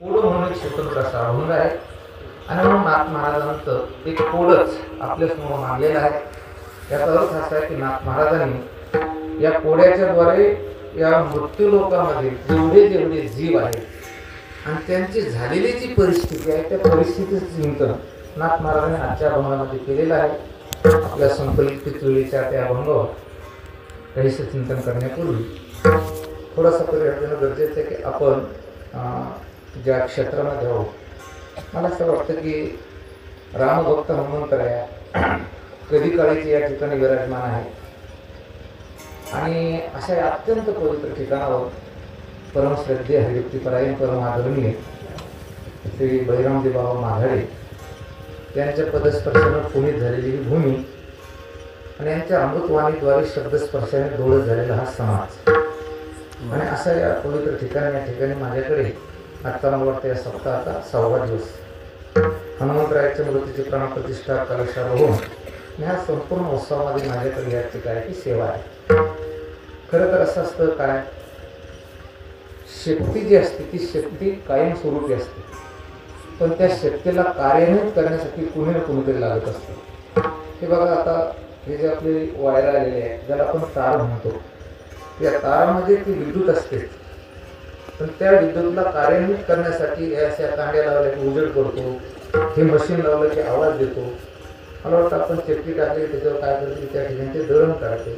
Code म्हणून एक स्वतंत्र असा अभंग आहे आणि म्हणून नाथ महाराजांचं एक कोडच आपल्यासमोर मांडलेलं आहे. याचा अर्थ असा आहे की नाथ महाराजांनी या कोड्याच्या द्वारे या मृत्यू लोकांमध्ये जेवढे जेवढे जीव आहेत आणि त्यांची झालेली जी परिस्थिती आहे त्या परिस्थितीचं चिंतन नाथ महाराजांनी आजच्या अभंगामध्ये केलेलं आहे. आपल्या संकल्पित वेळेच्या त्या अभंगावर काहीसं चिंतन करण्यापूर्वी थोडासा परिहार देणं गरजेचं आहे की आपण ज्या क्षेत्रामध्ये आहोत, मला असं वाटतं की रामभक्त हनुमंतराया कधी काळीचे या ठिकाणी विराजमान आहे आणि अशा अत्यंत पवित्र ठिकाणावर परमश्रद्धेय हरिभक्तीपरायण परम आदरणीय श्री बहिरामजी बाबा माघाडे यांच्या पदस्पर्शानं पुनीत झालेली ही भूमी आणि यांच्या अमृतवाणीद्वारे शब्दस्पर्शाने डोळत झालेला हा समाज आणि अशा या पवित्र ठिकाणी या ठिकाणी माझ्याकडे आजचा मला वाटतं या सप्ताहाचा 6वा दिवस हनुमंतरायाच्या मूर्तीची प्राणप्रतिष्ठा कलशारोहण आणि हा संपूर्ण उत्सवामध्ये माझ्याकडे या ठिकाणी सेवा आहे. खरं तर असं असतं काय, शक्ती जी असते ती शक्ती कायमस्वरूपी असते, पण त्या शक्तीला कार्यान्वित करण्यासाठी कुणी ना कुणीतरी लागत असतं. हे बघा, आता हे जे आपले वायर आलेले आहेत ज्याला आपण तार म्हणतो, या तारामध्ये ती विद्युत असते, पण त्या विद्युतला कार्यान्वित करण्यासाठी अशा कांड्या लावल्या की उजेड पडतो, हे मशीन लावलं की आवाज देतो. मला वाटतं आपण चक्की टाकली त्याच्यावर काय करते त्या ठिकाणी ते दळण काढते.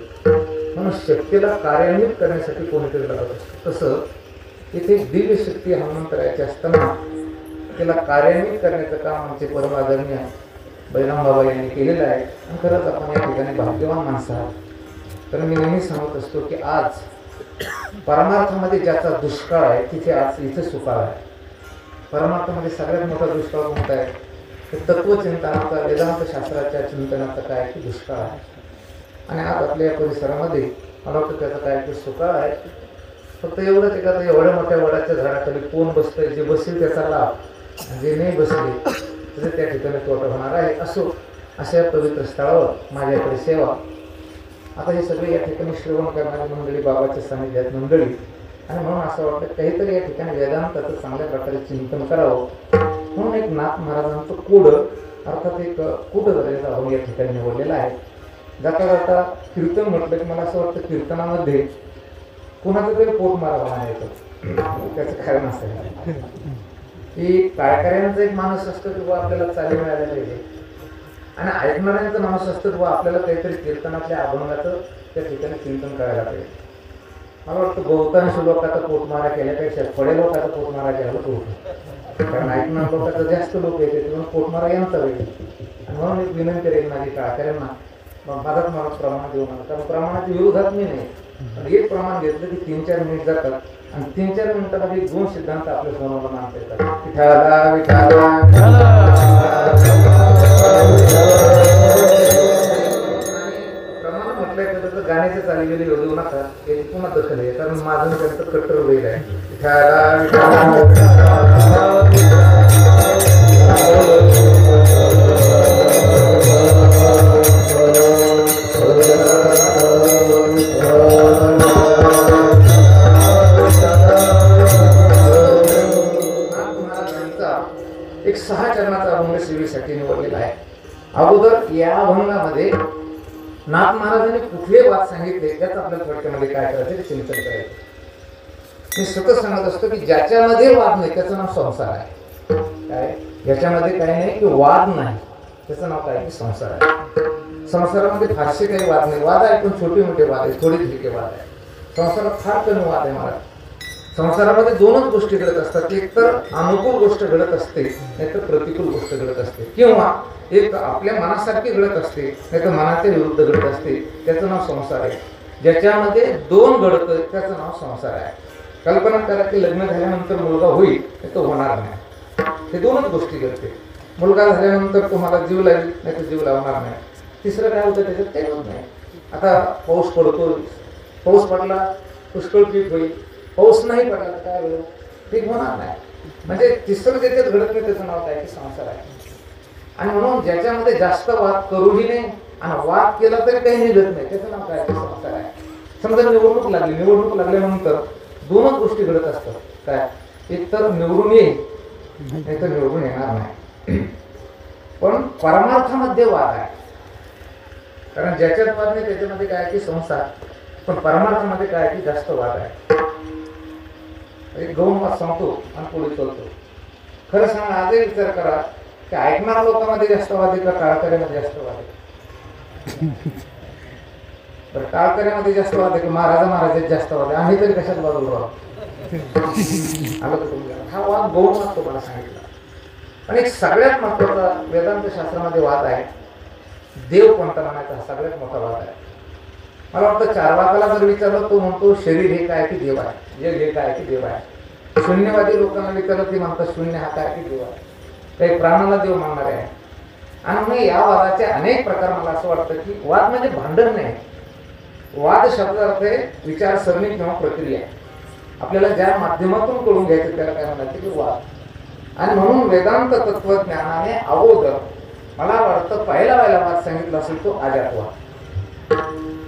म्हणून शक्तीला कार्यान्वित करण्यासाठी कोणीतरी लागत असतं. तसं इथे दिव्य शक्ती हनुमंतरायाची असताना त्याला कार्यान्वित करण्याचं काम आमचे परम आदरणीय बहिराम बाबा यांनी केलेलं आहे. आणि खरंच आपण या ठिकाणी भाग्यवान माणसं आहात. तर मी नेहमी सांगत असतो की आज परमार्थामध्ये ज्याचा दुष्काळ आहे तिथे आज इथे सुकाळ आहे. परमार्थामध्ये सगळ्यात मोठा दुष्काळ कोणता आहे? तत्वचिंतनाचा, वेदांत शास्त्राच्या चिंतनाचा काय की दुष्काळ आहे. आणि आज आपल्या या परिसरामध्ये मला वाटतं त्याचा काय की सुकाळ आहे. फक्त एवढंच आहे का एवढ्या मोठ्या वडाच्या झाडाखाली कोण बसतंय, जे बसेल त्याचा लाभ, जे नाही बसले त्याचे त्या ठिकाणी तोटा होणार आहे. असो, अशा पवित्र स्थळावर माझ्याकडे सेवा. आता हे सगळे या ठिकाणी श्रवण करणारी मंडळी, बाबाच्या सानिध्यात मंडळी, आणि म्हणून असं वाटतं काहीतरी या ठिकाणी वेदांताचं चांगल्या प्रकारे चिंतन करावं. म्हणून एक नाथ महाराजांचं कोड अर्थात एक कोड झालेला अभंग या ठिकाणी निवडलेला आहे. जाता जाता कीर्तन म्हटलं की मला असं वाटतं कीर्तनामध्ये कोणाचं तरी पोट मारावा येतो. त्याचं कारण असं आहे की कार्यकर्त्यांचा एक माणूस असतो की बा आपल्याला चाली मिळायला पाहिजे, आणि ऐकणाऱ्यांचा माणूस असतो किंवा आपल्याला काहीतरी कीर्तनातल्या अभंगाचं त्या ठिकाणी चिंतन करायला पाहिजे. मला वाटतं बहुतांश लोकांचा पोटमारा केल्यापेक्षा थोड्या लोकांचा पोटमारा केला होतो, कारण ऐकणाऱ्या लोकांचा जास्त लोक येते म्हणून पोटमारा यांचा होईल. आणि म्हणून एक विनंती राहील माझी काळकऱ्यांना, मदत मला प्रमाण देऊ नका, कारण प्रमाणाच्या विरोधात मी नाही. पण एक प्रमाण घेतलं की 3-4 मिनिट जातात आणि 3-4 मिनिटामध्ये 2 सिद्धांत आपल्या समोर मानता येतात. विठाला विठाला गाण्याचे चाललेले योजू नका, याची पुन्हा दखल आहे, कारण माझं त्यांचं कट्टर वेळ आहे. एक 6 चरणाचा अभंग सेवेसाठी निवडलेला आहे. अगोदर या अभंगामध्ये नाथ महाराजांनी कुठले वाद सांगितले त्याच आपल्या थोडक्यामध्ये काय करायचं ते चिंतन करायचं. मी सतत सांगत असतो की ज्याच्यामध्ये वाद नाही त्याचं नाव संसार आहे. काय ज्याच्यामध्ये काही नाही की वाद नाही त्याचं नाव काय की संसार आहे. संसारामध्ये फारसे काही वाद नाही, वाद आहे पण छोटे मोठे वाद आहे, थोडे धिके वाद आहे. संसारात फार कमी वाद आहे. मला संसारामध्ये 2च गोष्टी घडत असतात, एक तर अनुकूल गोष्ट घडत असते, नाहीतर प्रतिकूल गोष्ट घडत असते, किंवा एक आपल्या मनासारखी घडत असते नाहीतर मनाच्या विरुद्ध घडत असते. त्याचं नाव संसार आहे. ज्याच्यामध्ये 2 घडतं त्याचं नाव संसार आहे. कल्पना करा की लग्न झाल्यानंतर मुलगा होईल तर तो होणार नाही, हे 2च गोष्टी घडते. मुलगा झाल्यानंतर तुम्हाला जीव लागेल नाही तर जीव लावणार नाही. तिसरं काय होतं त्याच्यात काही होत नाही. आता पाऊस पडतो, पाऊस पडला पुष्कळ पीक होईल, पाऊस नाही पडला तर काय होईल, पीक होणार नाही. म्हणजे तिसरं ज्याच्यात घडत नाही त्याचं नाव काय की संसार आहे. आणि म्हणून ज्याच्यामध्ये जास्त वाद करूही नाही आणि वाद केला तरी काही निघत नाही त्याचं नाव काय संसार आहे. समजा निवडणूक लागल्यानंतर 2च गोष्टी घडत असतात. काय, एक तर निवडून येईल नाही तर निवडून येणार नाही. पण परमार्थामध्ये वाद आहे, कारण ज्याच्यात वाद नाही त्याच्यामध्ये काय की संसार, पण परमार्थामध्ये काय की जास्त वाद आहे. एक गौण वाद सांगतो आणि पुढे चलतो. खरं सांगा, आजही विचार करा की ऐकणाऱ्या लोकांमध्ये जास्त वाद आहे का टाळकऱ्यामध्ये जास्त वाद आहे? बरं, टाळकऱ्यामध्ये जास्त वाद आहे की महाराजात जास्त वाद आहे? आम्ही तरी कशात वाद उडवा आलो तर तुम्हाला हा वाद गौण वाद तुम्हाला सांगितला. आणि एक सगळ्यात महत्वाचा वेदांत शास्त्रामध्ये वाद आहे, देव कोणता म्हणायचा, हा सगळ्यात मोठा वाद आहे. मला वाटतं चार्वाकाला जर विचारलं तो म्हणतो शरीर हे काय की देव आहे, जग हे काय की देव आहे. शून्यवादी लोकांना विचारलं ते म्हणतात शून्य हा काय की देव आहे, काही प्राणाला देव मानणारे आहे. आणि मग या वादाचे अनेक प्रकार. मला असं वाटतं की वाद म्हणजे भांडण नाही, वाद शब्दाचा अर्थ आहे विचारसरणी किंवा प्रक्रिया. आपल्याला ज्या माध्यमातून कळून घ्यायचं त्याला काय म्हणायचं की वाद. आणि म्हणून वेदांत तत्वज्ञानाने अगोदर मला वाटतं पहिला वाद सांगितला असेल तो अजातवाद.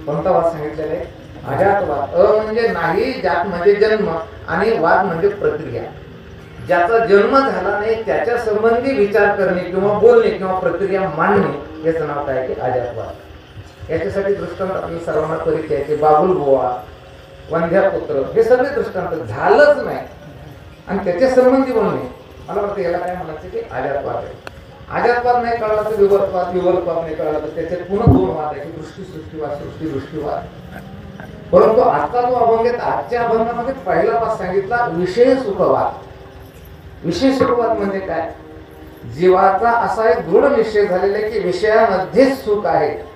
कोणता वाद सांगितलेला आहे? अजातवाद. म्हणजे नाही, जात म्हणजे जन्म, आणि वाद म्हणजे प्रक्रिया. ज्याचा जन्म झाला नाही त्याच्या संबंधी विचार करणे किंवा बोलणे किंवा प्रक्रिया मांडणे याचं नाव काय की अजातवाद. याच्यासाठी दृष्टांत आपल्या सर्वांना परिचयाचे बाबुल बुवा, वंध्यापुत्र, हे सगळे दृष्टांत झालंच नाही आणि त्याच्या संबंधी बोलणे, मला वाटतं याला काय म्हणायचं की अजातवाद आहे. अजातवाद नाही कळला तर विवर्तवाद, विवर्तवाद नाही कळला तर त्याच्यात पुन्हा दोन वाद आहे की दृष्टी सृष्टीवाद, सृष्टी दृष्टीवाद. परंतु आता जो अभंग आहे, आजच्या अभंगामध्ये पहिला वाद सांगितला विषय सुखवाद. विषय सुखवाद म्हणजे काय? जीवाचा असा एक दृढ निश्चय झालेला आहे की विषयामध्येच सुख आहे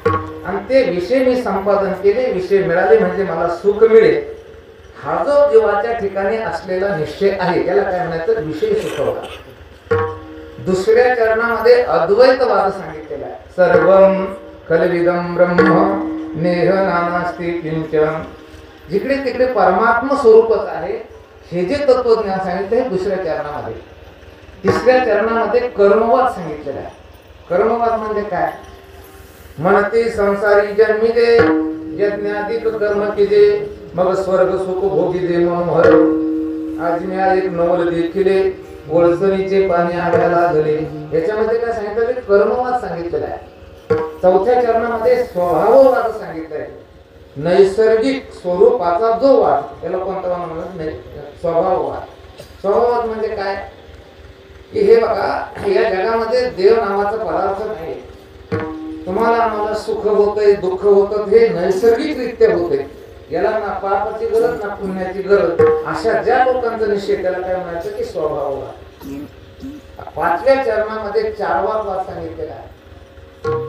आणि ते विषय मी संपादन केले, विषय मिळाले म्हणजे मला सुख मिळेल, हा जो जीवाच्या ठिकाणी असलेला निश्चय आहे त्याला काय म्हणायचं? विषय सुखवाद. दुसऱ्या चरणामध्ये अद्वैतवाद सांगितलेला आहे. सर्वं खलविदं ब्रह्म नेह नानास्ति किंचन. जिकडे तिकडे परमात्मा स्वरूपच आहे हे जे तत्वज्ञान सांगितलं हे दुसऱ्या चरणामध्ये. तिसऱ्या चरणामध्ये कर्मवाद सांगितलेला आहे. कर्मवाद म्हणजे काय? म्हणते संसारी जन्मिले यज्ञाधिक कर्म केले, मग स्वर्ग सुख भोगी दे मनोहर. आज्ञा एक नवल देखिले, वळसणीचे पाणी आढळायला लागले. याच्यामध्ये काय सांगितलं? कर्मवाद सांगितलेला आहे. चौथ्या चरणामध्ये स्वभाववाद सांगितलंय. नैसर्गिक स्वरूपाचा जो वाद याला कोणता वाद म्हणतात? नाही, स्वभाववाद. स्वभाववाद म्हणजे काय की हे बघा, या जगामध्ये देव नावाचा पदार्थ नाही. तुम्हाला आम्हाला सुख होतंय, दुःख होतं, हे नैसर्गिकरित्या होते. याला ना पापाची गरज ना पुण्याची गरज. अशा ज्या लोकांचा निश्चय त्याला काय म्हणायचं की स्वभाववाद. पाचव्या चरणामध्ये चारवा वाद सांगितलेला आहे.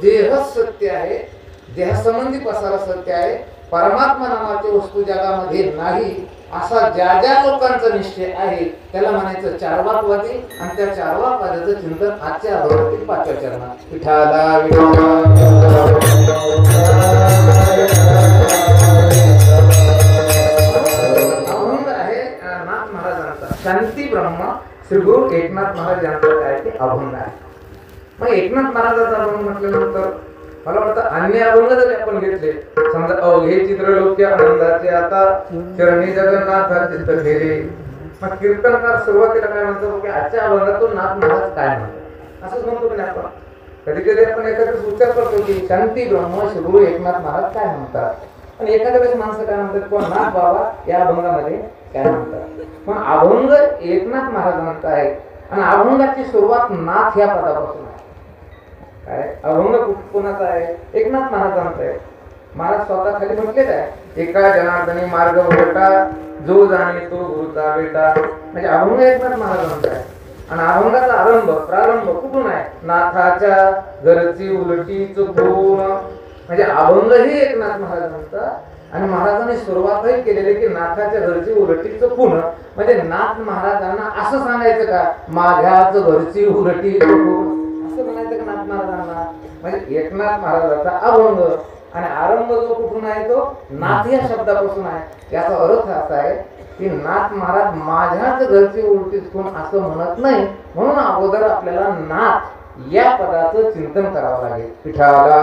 देह सत्य आहे, देहासंबंधी पसारा सत्य आहे, परमात्मा नावाची वस्तू जगामध्ये नाही, असा ज्या ज्या लोकांचा निश्चय आहे त्याला म्हणायचं चारवाकवादी. आणि त्या चारवाकवादाचं चिंतन आजच्या अभंगातील पाचव्या चरणात. विठाला अभंग आहे नाथ महाराजांचा, शांती ब्रह्म श्री गुरु एकनाथ महाराज यांचा काय ते अभंग आहे. मग एकनाथ महाराजांचा अभंग म्हटल्यानंतर मला वाटतं अन्य अभंग जरी आपण घेतले, समजा अवघे चित्रलोक्य आनंदाचे आता चरणी जगन्नाथ चित्त फेरे. मग कीर्तनकार सुरुवातीला काय म्हणतो की आजच्या अभंगातून नाथ महाराज काय म्हणतो असंच म्हणतो की आपण. कधी कधी आपण एखाद्या विचार करतो की शांती ब्रह्म श्री गुरु एकनाथ महाराज काय म्हणतात, आणि एखाद्या वेळेस माणसं काय म्हणतात किंवा नाथ बाबा या अभंगामध्ये काय म्हणतात. पण अभंग एकनाथ महाराजांचा आहे आणि अभंगाची सुरुवात नाथ या पदापासून आहे. काय अभंग कोणाचा आहे? एकनाथ महाराजांचा आहे. महाराज स्वतः खाली म्हटलेलं आहे, एका जनार्दनी मार्ग भेटा, जो जाणे तो गुरुचा बेटा. म्हणजे अभंग एकनाथ महाराजांचा आहे. आणि अभंगाचा प्रारंभ कुठून आहे? नाथाच्या घरची उलटी चुकून. म्हणजे अभंगही एकनाथ महाराजांचा आणि महाराजांनी सुरुवातही केलेली की नाथाच्या घरची उलटी चुकून. म्हणजे नाथ महाराजांना असं सांगायचं का माझ्याच घरची उलटी चुकून असं म्हणायचं का नाथ महाराजांना? म्हणजे एकनाथ महाराजांचा अभंग आणि आरंभ जो कुठून आहे तो नाथ या शब्दापासून आहे. याचा अर्थ असा आहे की नाथ महाराज माझ्याच घरची उलटी चुकून असं म्हणत नाही, म्हणून अगोदर आपल्याला नाथ या पदाचं चिंतन करावं लागेल. पिठाला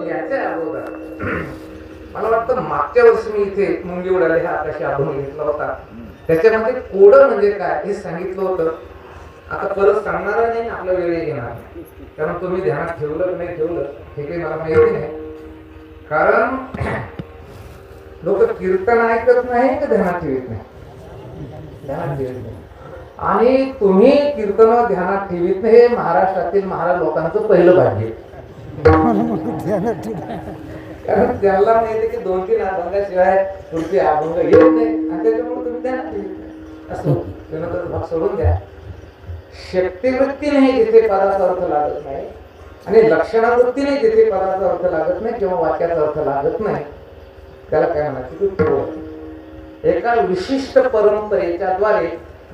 याच्या अगोदर मला वाटतं मागच्या वर्षी मी इथे मुंगी उडाले हा आकाशी अभंग घेतला होता, त्याच्यामध्ये कोड म्हणजे काय हे सांगितलं होतं. आता परत सांगणार नाही, आपला वेळ घेणार नाही, कारण तुम्ही ध्यानात ठेवलं की नाही ठेवलं हे काही मला माहिती नाही. कारण लोक कीर्तन ऐकत नाही तर ध्यानात ठेवत नाही, ध्यानात ठेवत नाही. आणि तुम्ही कीर्तन ध्यानात ठेवीत नाही, हे महाराष्ट्रातील महाराज लोकांचं पहिलं भाग्य. कारण त्यांना माहिती की 2-3 अभंगाशिवाय पुढचे अभंग येत नाही, आणि त्याच्यामुळे तुम्ही ध्यानात ठेवत नाही. असं तर भाग सोडून द्या. शक्तिवृत्तीने जिथे पदाचा अर्थ लागत नाही आणि लक्षणावृत्तीने जिथे पदाचा अर्थ लागत नाही किंवा वाक्याचा अर्थ लागत नाही, त्याला काय म्हणायचं, एका विशिष्ट परंपरेच्या द्वारे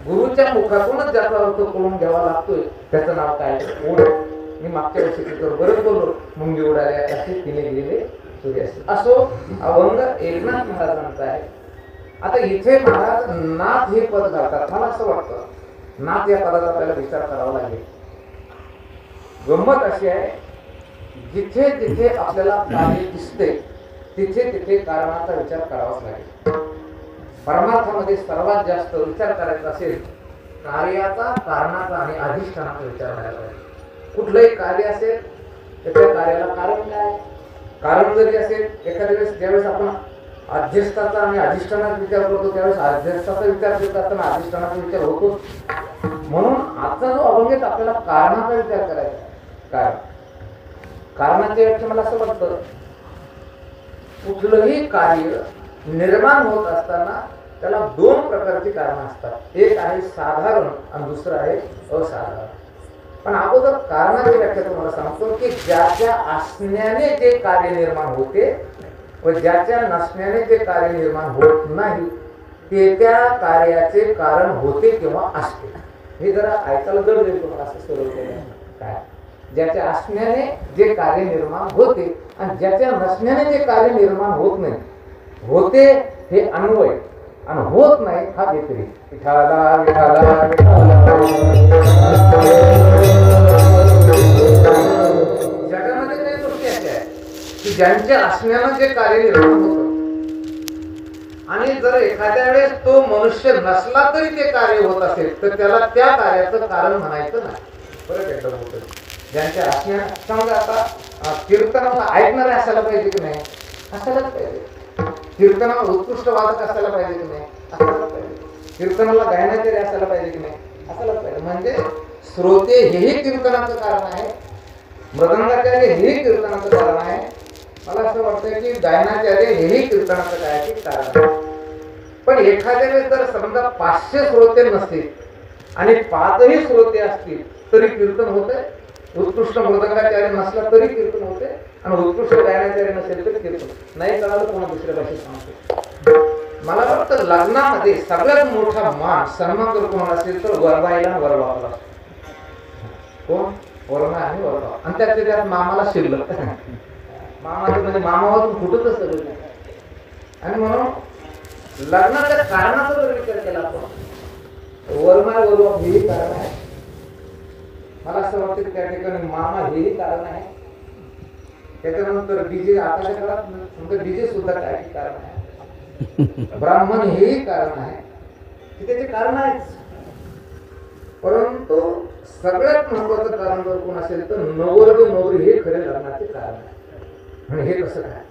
गुरुच्या मुखातूनच ज्याचा अर्थ करून घ्यावा लागतोय त्याचं नाव काय, ओढ. मी मागच्या वर्षी तिथं बरंच बोललो, मुंगी उडाल्या असे तिने गेलेले सूर्यास्त. असो, अभंग एकनाथ महाराजांचा आहे. आता इथे महाराज नाथ हे पद घालतात. मला असं वाटतं नाथ या पदाचा आपल्याला विचार करावा लागेल. गंमत अशी आहे, जिथे जिथे आपल्याला कार्य दिसते तिथे तिथे कारणाचा विचार करावाच लागेल. परमार्थामध्ये सर्वात जास्त विचार करायचा असेल कार्याचा, कारणाचा आणि अधिष्ठानाचा विचार करायला पाहिजे. कुठलंही कार्य असेल तर त्या कार्याला कारण काय, कारण जरी असेल, एखाद्या वेळेस ज्यावेळेस आपण अध्यस्थाचा आणि अधिष्ठानाचा विचार करतो त्यावेळेस अध्यस्थाचा विचार करत असताना अधिष्ठानाचा विचार होतो. म्हणून आजचा जो अभंग आपल्याला कारणाचा विचार करायचा. कारण कारणाची व्याख्या मला असं वाटतं, कुठलंही कार्य निर्माण होत असताना त्याला 2 प्रकारची कारणं असतात. एक आहे साधारण आणि दुसरं आहे असाधारण. पण अगोदर कारणाची व्याख्या तुम्हाला सांगतो की ज्याच्या असण्याने जे कार्य निर्माण होते व ज्याच्या नसण्याने जे कार्य निर्माण होत नाही ते त्या कार्याचे कारण होते किंवा असते. हे जरा ऐकायला जड होईल तुम्हाला, असं सरळ केलं काय, ज्याच्या असण्याने जे कार्य निर्माण होते आणि ज्याच्या नसण्याने जे कार्य निर्माण होत नाही, होते हे अन्वय आणि होत नाही हा व्यतिरिक्त. विठाला विठाला जगामध्ये काही गोष्टी अशा आहेत की ज्यांच्या असण्यानं जे कार्य निर्माण होतं आणि जर एखाद्या वेळेस तो मनुष्य नसला तरी ते कार्य होत असेल तर त्याला त्या कार्याचं कारण म्हणायचं नाही. बरं एकदम होतं. ज्यांच्या असण्यानं, समजा आता कीर्तनाला ऐकणारे असायला पाहिजे की नाही, असायलाच पाहिजे. कीर्तनाला उत्कृष्ट वादक असायला पाहिजे की नाही, असायला पाहिजे. कीर्तनाला गायनाचार्य असायला पाहिजे की नाही, असायला पाहिजे. म्हणजे श्रोते हेही कीर्तनाचं कारण आहे, मृदंगाचार्य हेही कीर्तनाचं कारण आहे. मला असं वाटतं की गायनाचार्य हेही कीर्तनाचं काय की कारण आहे. पण एखाद्या वेळेस जर समजा 500 श्रोते नसतील आणि 5ही श्रोते असतील तरी कीर्तन होते. उत्कृष्ट मृदंगाचार्य नसला तरी कीर्तन होते आणि उत्कृष्ट गायनाचार्य नसेल तरी कीर्तन नाही. कळालं कोणा दुसऱ्या भाषेत सांगतो. मला वाटतं लग्नामध्ये सगळ्यात मोठा मान सन्मान जर कोण असेल तर वरबाईला आणि वरबापाला. कोण? वरमा आणि वरबा. आणि त्यात मामाला शिल्लक. मामाचं म्हणजे मामावातून फुटतच सगळं. आणि म्हणून लग्नाच्या कारणाचा जर विचार केला आपण, वरमा वरबा हेही कारण आहे. मला असं वाटतं की त्या ठिकाणी मामा हेही कारण आहे. त्याच्यानंतर डीजे, आताच्या काळात डीजे सुद्धा काय कारण आहे. ब्राह्मण हेही कारण आहे की त्याचे कारण आहेच. परंतु सगळ्यात महत्वाचं कारण जर कोण असेल तर नवरदेव नवरी हे खरे लग्नाचे कारण आहे. आणि हे कसं काय,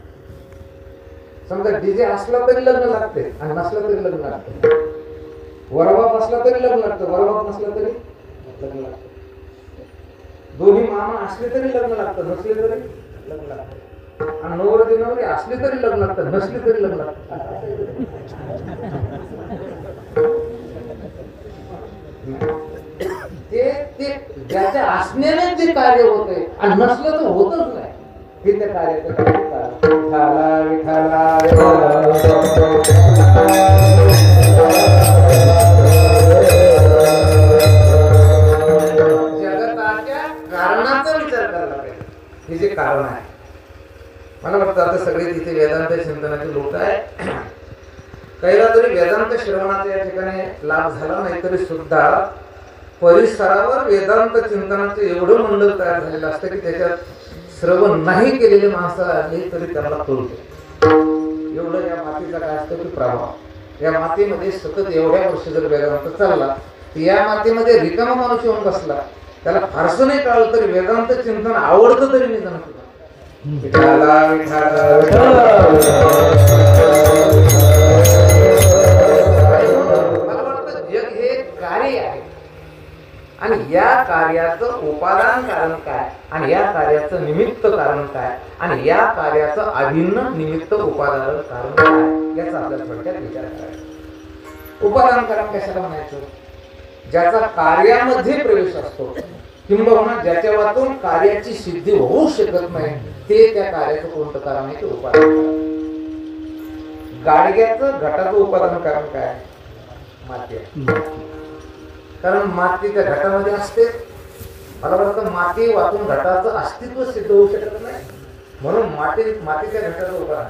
समजा डीजे असला तरी लग्न लागते आणि नसला तरी लग्न लागते. वरबाप असला तरी लग्न लागतं, वरबाप नसला तरी लग्न लागतं. दोन्ही मामा असले तरी लग्न लागतं, नसले तरी लग्न लागतं. आणि नवरदेव नवरी असले तरी लग्न लागतं, नसले तरी लग्न लागतं. ते ज्याच्या असण्याने जे कार्य होते आणि नसलं तर होतच नाही, हे त्या कार्याचं कारण. विठाला जगताच्या कारणाचा विचार करायला पाहिजे. हे जे कारण आहे, मला वाटतं आता सगळे तिथे वेदांत चिंतनाचे लोक आहे. काहीला तरी वेदांत श्रवणाचा या ठिकाणी लाभ झाला नाही तरी सुद्धा परिसरावर वेदांत चिंतनाचं एवढं मंडळ तयार झालेलं असतं की त्याच्यात श्रवण नाही केलेले माणसं आले तरी त्याला कळते. एवढं या मातीचा काय असतो की प्रभाव. या मातीमध्ये सतत एवढ्या वर्ष जर वेदांत चालला तर या मातीमध्ये रिकामा माणूस येऊन बसला, त्याला फारसं नाही कळलं तरी वेदांत चिंतन आवडतं तरी नाही जाणत. विठाला विठाला मला वाटतं जग हे कार्य आहे आणि या कार्याचं उपादान कारण काय आणि या कार्याचं निमित्त कारण काय आणि या कार्याचं अभिन्न निमित्त उपादान कारण काय याचा आपल्याला थोडक्यात विचार करायचा. उपादान कारण कशाला म्हणायचं? ज्याचा कार्यामध्ये प्रवेश असतो किंबहुना ज्याच्या वाचून कार्याची सिद्धी होऊ शकत नाही ते त्या कार्याचं कोणतं कारण आहे ते उपादान. गाडग्याचं घटाचं उपादान कारण काय? माती. कारण माती त्या घटामध्ये असते. मला वाटतं माती वाचून घटाचं अस्तित्व सिद्ध होऊ शकत नाही म्हणून मातीच्या घटाचं उपादान.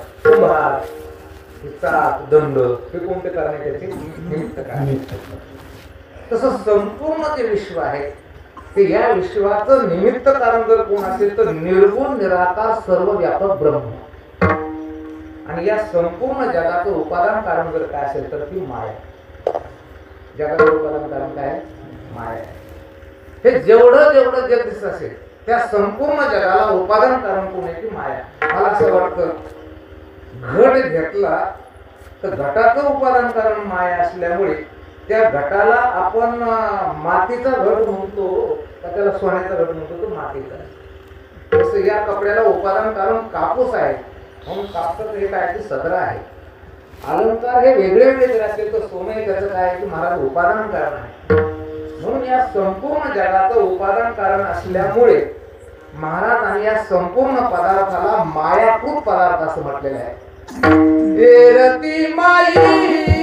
दंड हे कोणते कारण आहे त्याचे? निमित्त कारण. तसं संपूर्ण जे विश्व आहे ते या विश्वाचं निमित्त कारण जर कोण असेल तर निर्गुण निराकार सर्व व्यापक ब्रह्म. आणि या संपूर्ण जगाचं उपादान कारण जर काय असेल तर ती माया. जगाचं उपादान कारण काय? माया. हे जेवढं जेवढं जग दिसत असेल त्या संपूर्ण जगाला उपादान कारण कोण आहे? ती माया. मला असं वाटतं घट घेतला तर घटाचं उपादान कारण माया असल्यामुळे त्या घटाला आपण मातीचा घट म्हणतो का त्याला सोन्याचा घट म्हणतो? तो मातीचा. जसं या कपड्याला उपादान कारण कापूस आहे म्हणून कापसाचं हे काय की सदरा आहे. अलंकार हे वेगळे वेगळे जर असतील तर सोने त्याचं काय की महाराज उपादान कारण आहे. म्हणून या संपूर्ण जगाचं उपादान कारण असल्यामुळे महाराजांनी या संपूर्ण पदार्थाला मायाकृत पदार्थ असं म्हटलेलं आहे. तेरती माई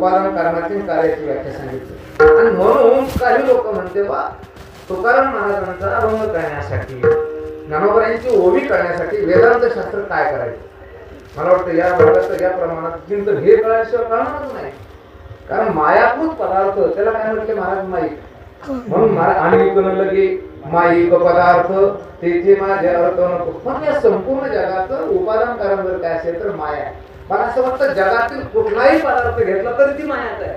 उपादान कारणाची कार्याची व्याख्या सांगितली. आणि म्हणून काही लोक म्हणते बा तुकाराम महाराजांचा अभंग करण्यासाठी ज्ञानोबरायांची ओवी करण्यासाठी वेदांत शास्त्र काय करायचं? मला वाटतं या भागात या प्रमाणात चिंतन हे कळल्याशिवाय कळणारच नाही. कारण मायाभूत पदार्थ त्याला काय म्हटले महाराज? माईक. म्हणून महाराज आणि लगे माईक पदार्थ तेथे माझे अर्थ नको. पण या संपूर्ण जगाचं उपादान कारण जर काय असेल तर माया. मला असं वाटतं जगातील कुठलाही पदार्थ घेतला तरी ती मायाच आहे.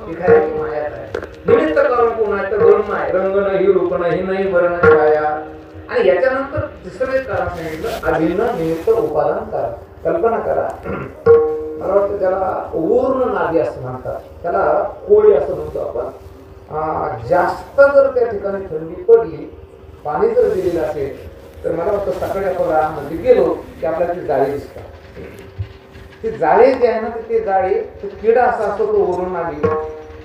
ती खरी मायाच आहे. निमित्त करून कोण आहे तर ब्रह्म आहे. रंग नाही रूप नाही नाही वर्ण छाया. आणि याच्यानंतर तिसरं एक कारण सांगितलं अभिन्न निमित्त उपादान कारण. कल्पना करा मला वाटतं त्याला ऊर्ण नादी असं म्हणतात, त्याला कोळी असं म्हणतो आपण. जास्त जर त्या ठिकाणी थंडी पडली पाणी जर दिलेलं असेल तर मला वाटतं सकाळी आपण रानामध्ये गेलो की आपल्याला ती जाळी दिसतात. ती जाळी जी आहे ना ती जाळी तो किडा असा असतो तो वरून आली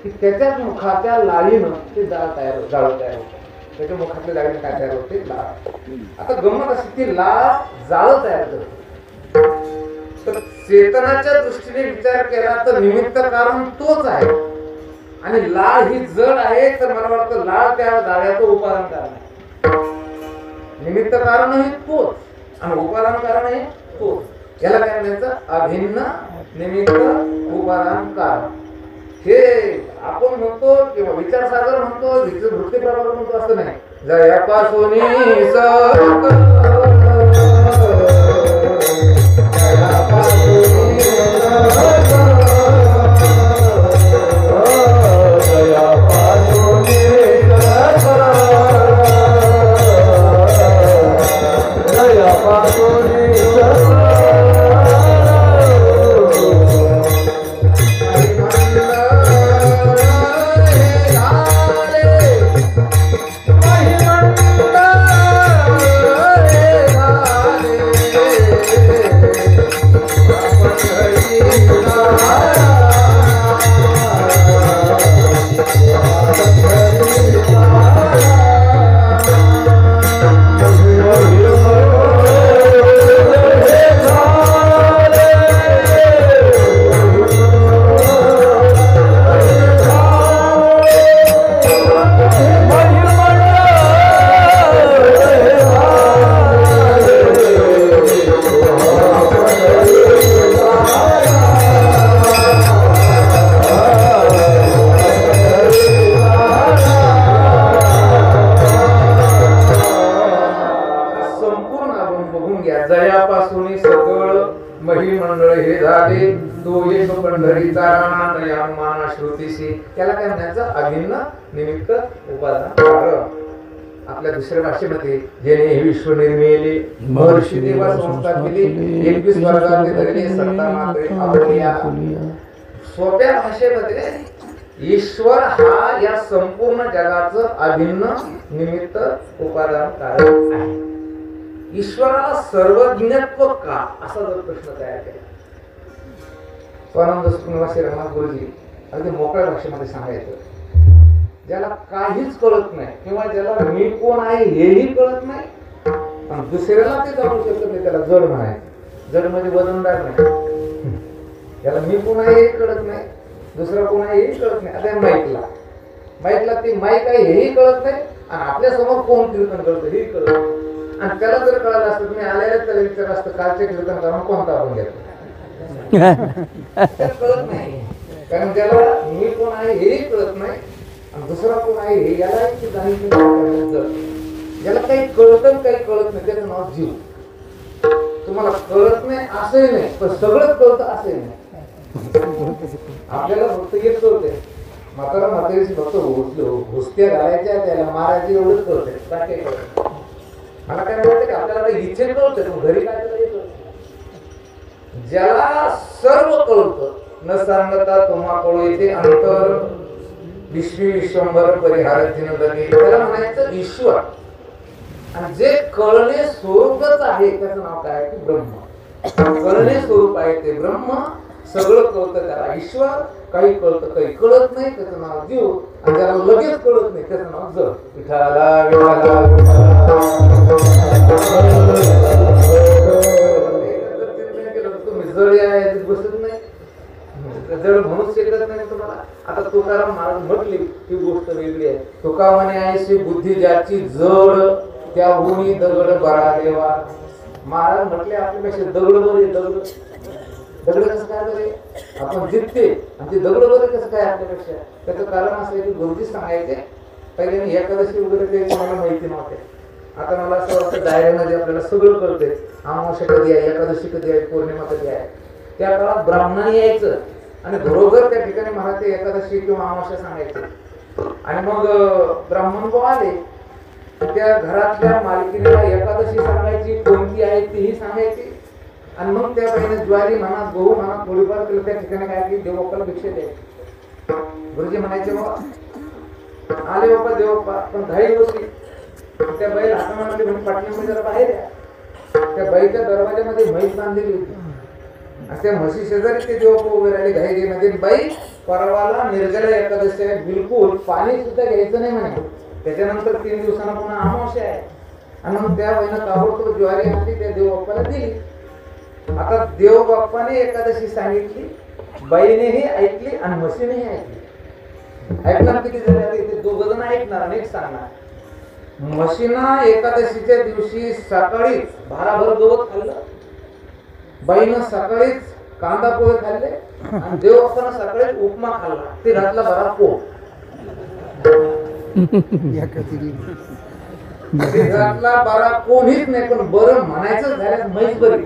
की त्याच्याच मुखाच्या लाळीनं ते जाळ तयार होतं. त्याच्या मुखातल्या जाळीनं काय तयार होते? लाळ. आता गंमत अशी ती लाळ जाळ तयार करते. तर चेतनाच्या दृष्टीने विचार केला तर निमित्त कारण तोच आहे आणि लाळ ही जड आहे. तर मला वाटतं लाळ त्या जाळ्याचं उपादान कारण आहे. निमित्त कारणही तोच आणि उपादान कारणही तोच. याला काय म्हणायचं? अभिन्न निमित्त उपादान कारण. हे आपण म्हणतो किंवा विचारसागर म्हणतो, वृत्ती प्रभाकर म्हणतो असं नाही. जयापासून त्याला काय म्हणायचं? अभिन्न निमित्त उपादान कारण. आपल्या दुसऱ्या भाषेमध्ये जेणे हे विश्व निर्मिले महर्षी देवा संस्था केली 21 वर्गाचे धरले सत्ता मात्रे आपोलिया. सोप्या भाषेमध्ये ईश्वर हा या संपूर्ण जगाचं अभिन्न निमित्त उपादान कारण आहे. ईश्वराला सर्वज्ञत्व का असा जर प्रश्न तयार केला स्वानंद सुखनिवासी रघुनाथ गुरुजी अगदी मोकळ्या भाषेमध्ये सांगायचं, ज्याला काहीच कळत नाही किंवा ज्याला मी कोण आहे हेही कळत नाही आणि दुसऱ्याला ते जाणू शकत नाही, त्याला जड म्हणायचं. जड म्हणजे वजनदार नाही. त्याला मी कोण आहे हेही कळत नाही, दुसरा कोण आहे हेही कळत नाही. आता माईकला ते माईक आहे हेही कळत नाही आणि आपल्या समोर कोण कीर्तन करतो हेही कळत नाही. आणि त्याला जर कळालं असतं तुम्ही आलेल्या त्याला विचार असतं कालचे कीर्तन करून कोणता आपण घेतो कळत नाही. कारण त्याला मी कोण आहे हेही कळत नाही आणि दुसरा कोण आहे हे यालाही जाणीव. ज्याला काही कळतं काही कळत नाही त्याचं नाव जीव. तुम्हाला कळत नाही असंही नाही पण सगळंच कळतं असंही नाही. आपल्याला फक्त एक कळते म्हातारीची फक्त घुसत्या घालायच्या त्याला मारायची एवढंच कळते. काय कळत मला काय म्हणते की आपल्याला इच्छे कळते पण घरी काय कळत. ज्याला सर्व कळतं न सांगता तुम्हा कळू येते अंतर विश्वी विश्वंभर परिहारतीन दगे त्याला म्हणायचं ईश्वर. आणि जे कळणे स्वरूपच आहे त्याचं नाव काय आहे की ब्रह्म. कळणे स्वरूप आहे ते ब्रह्म. सगळं कळतं त्याला ईश्वर. काही कळतं काही कळत नाही त्याचं नाव जीव. आणि ज्याला लगेच कळत नाही त्याचं नाव जड. विठाला तुम्ही जड आहे बसत नाही जड म्हणूच शकत नाही तुम्हाला. आता तुकाराम महाराज म्हटली ती गोष्ट वेगळी आहे. तुका म्हणे ऐशी बुद्धी ज्याची जड त्या उनी दगड बरा देवा. महाराज म्हटले आपल्यापेक्षा दगड बरे. दगड कसं काय बरे आपण जिंकते आणि ते दगड बरे कसं काय आपल्यापेक्षा. त्याचं कारण असं आहे की गुरुजी सांगायचे पहिले एकादशी वगैरे ते मला माहिती नव्हते. आता मला असं वाटतं डायऱ्यामध्ये आपल्याला सगळं कळते. अमावस्या कधी आहे, एकादशी कधी आहे, पौर्णिमा कधी आहे. त्या काळात ब्राह्मणाने यायचं आणि बरोबर त्या ठिकाणी मला ते एकादशी किंवा अमावस्या सांगायचं. आणि मग ब्राह्मण भाऊ आले त्या घरातल्या मालकीला एकादशी सांगायची कोणती आहे तीही सांगायची. आणि मग त्या बाईने ज्वारी म्हणा गहू म्हणा थोडीफार केलं त्या ठिकाणी काय की देवबाप्पाला भिक्षा द्यायची. गुरुजी म्हणायचे बाबा आले बाबा देवबाप्पा पण घाई होती त्या बैल हातामध्ये म्हणजे पाटण्यामध्ये जरा बाहेर या. त्या बाईच्या दरवाजामध्ये म्हैस बांधलेली होती आणि त्या म्हशी शेजारी ते देव उभे राहिले घाईमध्ये. बाई परवाला निर्जला एकादशी आहे, बिलकुल पाणी सुद्धा घ्यायचं नाही म्हणे. त्याच्यानंतर 3 दिवसांना पुन्हा अमावस्या आहे आणि मग त्या बाईनं ताबडतोब ज्वारी आणली, त्या देव बाप्पाला दिली. आता देव बाप्पाने एकादशी सांगितली, बाईनेही ऐकली आणि म्हशीनेही ऐकली. ऐकणार किती झाले इथे? 2 जण ऐकणार आणि 1 सांगणार. म्हशीनं एकादशीच्या दिवशी सकाळी भाराभर गवत खाल्लं, बाईनं सकाळीच कांदा पोहे खाल्ले आणि देव बाप्पानं सकाळीच उपमा खाल्ला. ते घातला बरा पोट, घातला बरा कोणीच नाही. पण बरं म्हणायचं झाल्यास म्हैस बरी,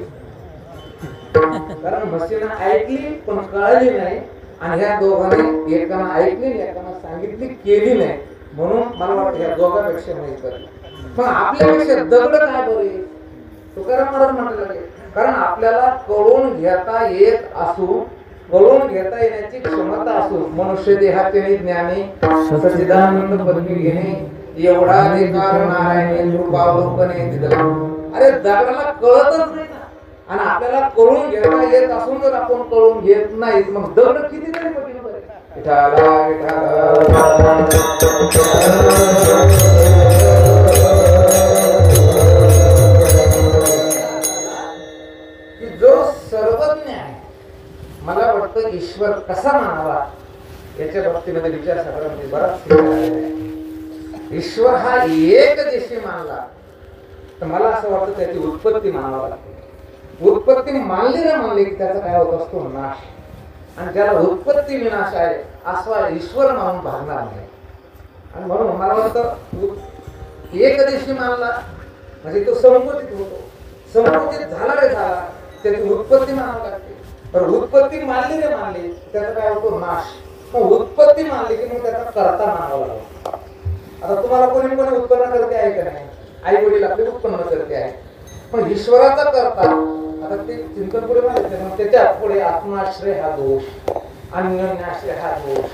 कारण म्हशीनं ऐकली पण कळली नाही आणि ह्या दोघांनी एकानं ऐकली एकानं सांगितली केली नाही. म्हणून मला वाटतं ह्या दोघांपेक्षा म्हैस बरी. पण आपल्यापेक्षा दगड काय बरे? तुकाराम महाराज म्हटलं, कारण आपल्याला कळून घेता येत असू, कळून घेता येण्याची क्षमता असू, मनुष्य देहाचे ज्ञानी सच्चिदानंद पदवी घेणे एवढा अधिकार नारायण कृपावलोकने दिला. अरे दगडाला कळतच नाही ना, आणि आपल्याला कळून घेता येत असून जर आपण कळून घेत नाही मग दगड किती तरी कठीण बरे. जो सर्वज्ञ आहे, मला वाटतं ईश्वर कसा म्हणावा याच्या बाबतीमध्ये विचार सागरामध्ये बराच. ईश्वर हा एक देशी मानला तर मला असं वाटतं त्याची उत्पत्ती मानावा लागते. उत्पत्ती मानली ना मानली की त्याचा काय होत असतो? नाश. आणि ज्याला उत्पत्ती विनाश आहे असा ईश्वर मानून भागणार नाही. आणि म्हणून मला वाटतं एक देशी मानला म्हणजे तो संकुचित होतो. संकुचित झाला रे झाला त्याची उत्पत्ती मानावी लागते. तर उत्पत्ती मानली रे मानली त्याचा काय होतो? नाश. मग उत्पत्ती मानली की मग त्याचा कर्ता मानावा लागतो. आता तुम्हाला कोणी कोणी उत्पन्न करते आहे का नाही? आई वडील आपले उत्पन्न करते आहे. पण ईश्वराचा करता आता ते चिंतन पुढे माहिती, मग त्याच्या पुढे आत्माश्रय हा दोष, अन्योन्याश्रय हा दोष,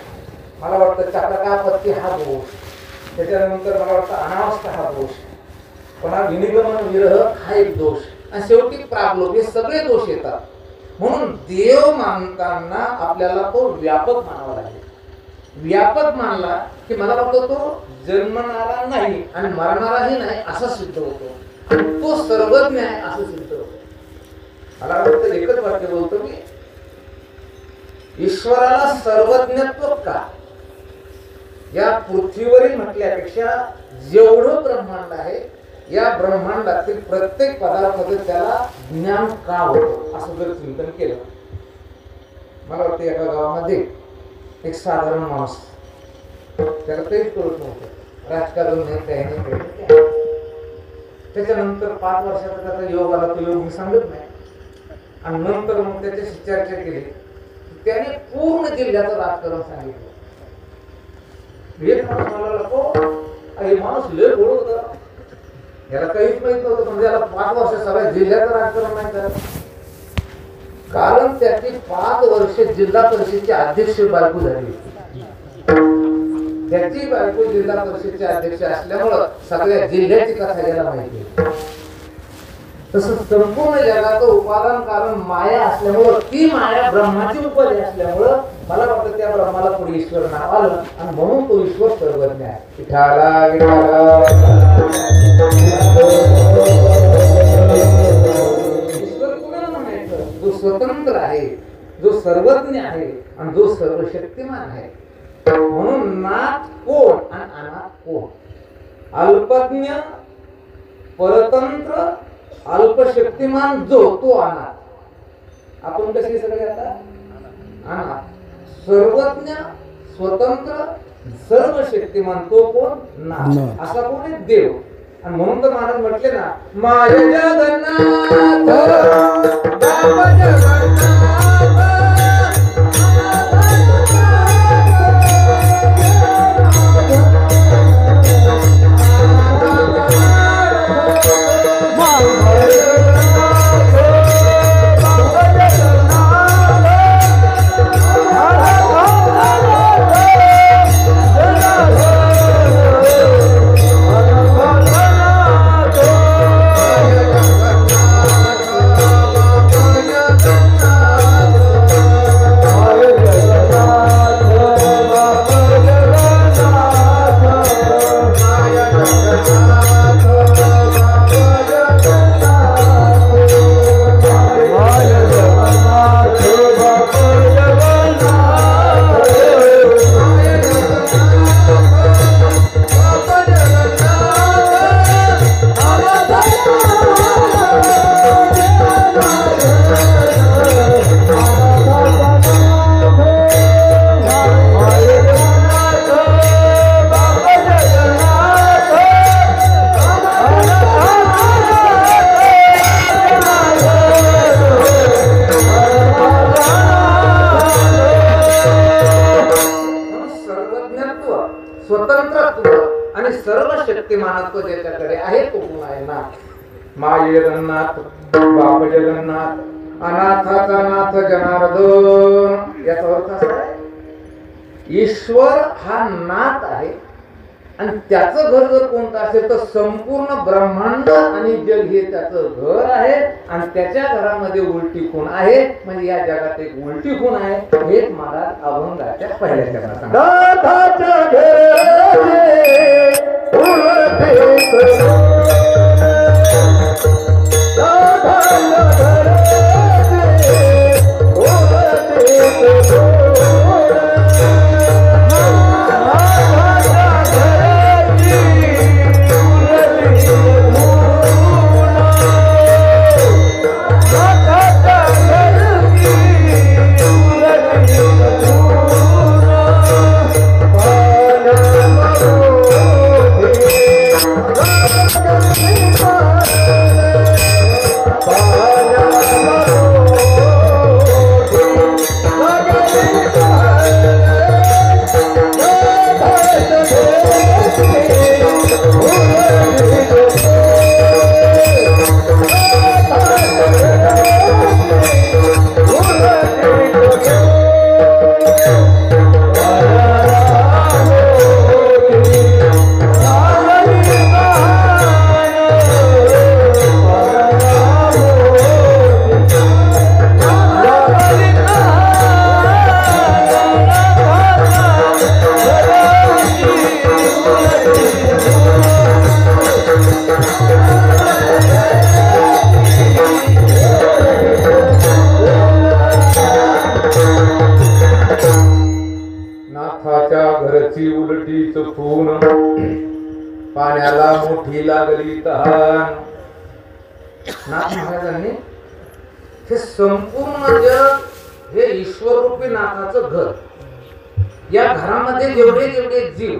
मला वाटतं चातकापत्ती हा दोष, त्याच्यानंतर मला वाटतं अनावस्था हा दोष, पुन्हा विनिगमन विरह हा एक दोष, आणि शेवटी प्रागलोभ, हे सगळे दोष येतात. म्हणून देव मानताना आपल्याला तो व्यापक मानावा लागेल. व्यापक मानला की मला वाटतं तो जन्मणारा नाही आणि मरणाराही नाही असा सिद्ध होतो, आणि तो सर्वज्ञ आहे असं सिद्ध होतो. मला वाटतं एकच वाक्य बोलतो की ईश्वराला सर्वज्ञत्व का? या पृथ्वीवरील म्हटल्यापेक्षा जेवढं ब्रह्मांड आहे या ब्रह्मांडातील प्रत्येक पदार्थाचे त्याला ज्ञान का होतं असं जर चिंतन केलं. मला वाटतं एका गावामध्ये एक साधारण माणूस, त्याला काहीच कळत नव्हतं, राजकारण नाही काही नाही. त्याच्यानंतर 5 वर्षाचा त्याचा योग आला, तो योग मी सांगत नाही. आणि नंतर मग त्याच्याशी चर्चा केली, त्याने पूर्ण जिल्ह्याचं राजकारण सांगितलं. एक माणूस मला नको, हे माणूस लय गोड होता, याला काहीच माहित नव्हतं, म्हणजे याला 5 वर्ष सगळ्या जिल्ह्याचं राजकारण नाही करत. कारण त्याची 5 वर्ष जिल्हा परिषदेची अध्यक्ष बायको झाली. त्याची बायको जिल्हा परिषदेचे अध्यक्ष असल्यामुळं सगळ्या जिल्ह्याची कथा याला माहिती. तसं संपूर्ण जगाचं उपादान कारण माया असल्यामुळं, ती माया ब्रह्माची उपाधी असल्यामुळं मला वाटतं त्या ब्रह्माला पुढे ईश्वर नाव आलं, आणि म्हणून तो ईश्वर सर्वज्ञ आहे. ईश्वर कुणाला म्हणायचं? जो स्वतंत्र आहे, जो सर्वज्ञ आहे आणि जो सर्वशक्तिमान आहे. म्हणून नाथ कोण आणि अनाथ कोण? अल्पज्ञ, परतंत्र, अल्पशक्तिमान जो तो अनाथ. आपण कसे सगळे आता अनाथ. सर्वज्ञ, स्वतंत्र, सर्वशक्तिमान तो कोण? नाथ. असा कोण? देव. आणि म्हणून तर महाराज म्हटले ना, माय जगन्नाथ बाबा जगन्नाथ. जगन्नाथ, बाप जगन्नाथ, अनाथाचा नाथ जनार्दन. याचा अर्थ असा आहे, ईश्वर हा नाथ आहे आणि त्याचं घर जर कोणतं असेल तर संपूर्ण ब्रह्मांड आणि जग हे त्याचं घर आहे. आणि त्याच्या घरामध्ये उलटी खूण आहे, म्हणजे या जगात एक उलटी खूण आहे. हेच महाराज अभंगाच्या पहिल्या चरणात सांगतात. घरची उलटीच खून, पाण्याला मोठी लागली तहान. नाथ महाराजांनी हे संपूर्ण जग हे ईश्वररूपी नाथाचं घर. या घरामध्ये जेवढे जेवढे जीव,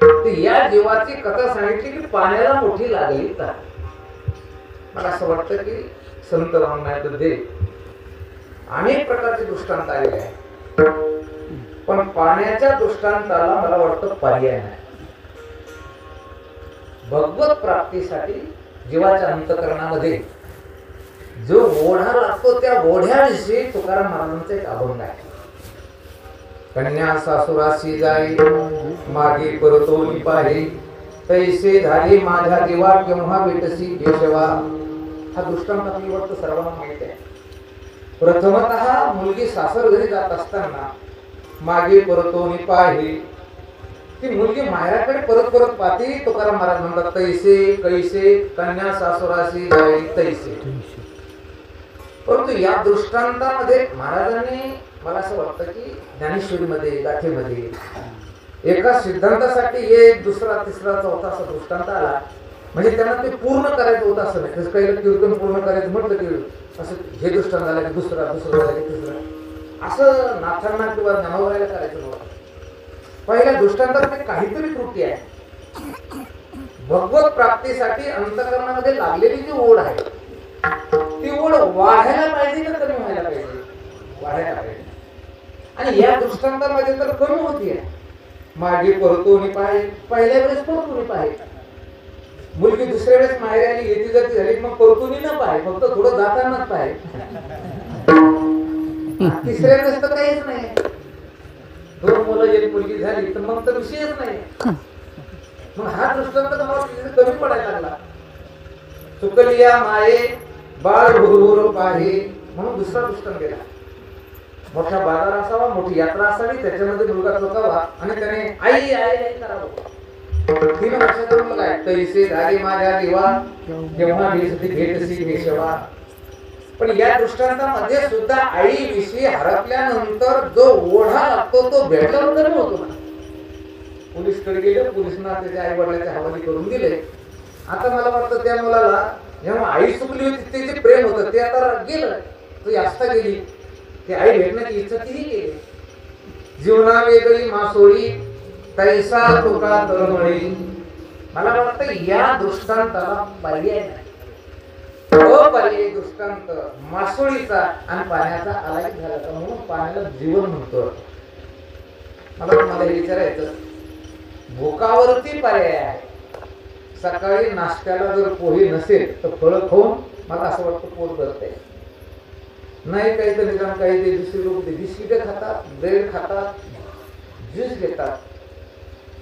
ते या जीवाची कथा सांगितली की पाण्याला मोठी लागली तहान. मला असं वाटतं की संत रामनाथदेव अनेक प्रकारचे दृष्टांत आलेले आहेत, पण पाण्याच्या दृष्टांताला मला वाटतं पर्याय नाही. भगवत प्राप्तीसाठी जीवाच्या अंतःकरणामध्ये जो ओढा लागतो त्या ओढ्याविषयी तुकाराम महाराजांचा एक अभंग आहे. कन्या सासुराशी जाई मागे परतोनी पाहे, तैसे झाली माझ्या जीवा केव्हा भेटसी केशवा. हा दृष्टांत आपली वाटतं सर्वांना माहिती आहे. प्रथमतः मुलगी सासर घरी जात असताना मागे परतोनी पाहे, ती मुलगी माहेराकडे परत परत पाहती. तुकाराम महाराज म्हणतात तैसे कैसे कन्या सासुराशी जाई तैसे. परंतु या दृष्टांतामध्ये महाराजांनी मला असं वाटतं की ज्ञानेश्वरीमध्ये गाथेमध्ये एका सिद्धांतासाठी एक दुसरा तिसरा चौथा असा दृष्टांत आला, म्हणजे त्यांना ते पूर्ण करायचं होतं असं नाही. काही कीर्तन पूर्ण करायचं म्हटलं की असं हे दृष्टांत झालं की दुसरा दुसरं झालं की तिसरं, असं नाथांना किंवा ज्ञानोबरायला करायचं नव्हतं. पहिल्या दृष्टांतात काहीतरी त्रुटी आहे. भगवत प्राप्तीसाठी अंतःकरणामध्ये लागलेली जी ओढ आहे ती ओढ वाढायला पाहिजे का कमी व्हायला पाहिजे? वाढायला पाहिजे. आणि या दृष्टांतामध्ये तर कमी होतीये. मागे परतोनी पाहे, पहिल्या वेळेस परतोनी पाहे. मुलगी दुसऱ्या वेळेस माहेरी आली येती जाती झाली मग परतोनी न पाहे, फक्त थोडं जातानाच पाहे. तिसऱ्या वेळेस तर काहीच नाही. दोन मुलं एक मुलगी झाली तर मग तर विषयच नाही. मग हा दृष्टांत कमी पडायला लागला. चुकलिया माये बाळ भुरभुर पाहे म्हणून दुसरा दृष्टांत गेला. मोठा बाजार असावा, मोठी यात्रा असावी, त्याच्यामध्ये मुलगा चुकावा आणि त्याने आई आई आई करावं. 3 वर्षाचा मुलगा आहे. तैसे झाली माझ्या दिवा केव्हा भेटसी केशवा. पण या दृष्टांतामध्ये सुद्धा आई विषयी हरपल्यानंतर जो ओढा लागतो तो भेटल्यानंतर होतो ना. पोलीसकडे गेले, पोलिसांना त्याच्या आई वडिलांच्या हवाली करून दिले. आता मला वाटतं त्या मुलाला जेव्हा आई चुकली होती ते जे प्रेम होतं ते आता गेलं, तो आस्था गेली. ते आई भेटण्याची इच्छा तिही केली. जीवना वेगळी मासोळी तैसा तुका तळमळी. मला वाटतं या दृष्टांताला पर्याय नाही. पर्यायी दृष्टांत मासोळीचा आणि पाण्याचा आलाय झाला, म्हणून पाण्याला जीवन म्हणतो. मला हे विचारायचं, भोकावरती पर्याय आहे, सकाळी नाश्त्याला जर पोहे नसेल तर फळं खाऊन मला असं वाटतं पोट भरते. नाही काही तर निदान काही ते दुसरे लोक ते बिस्किटे खातात, ब्रेड खातात, ज्यूस घेतात.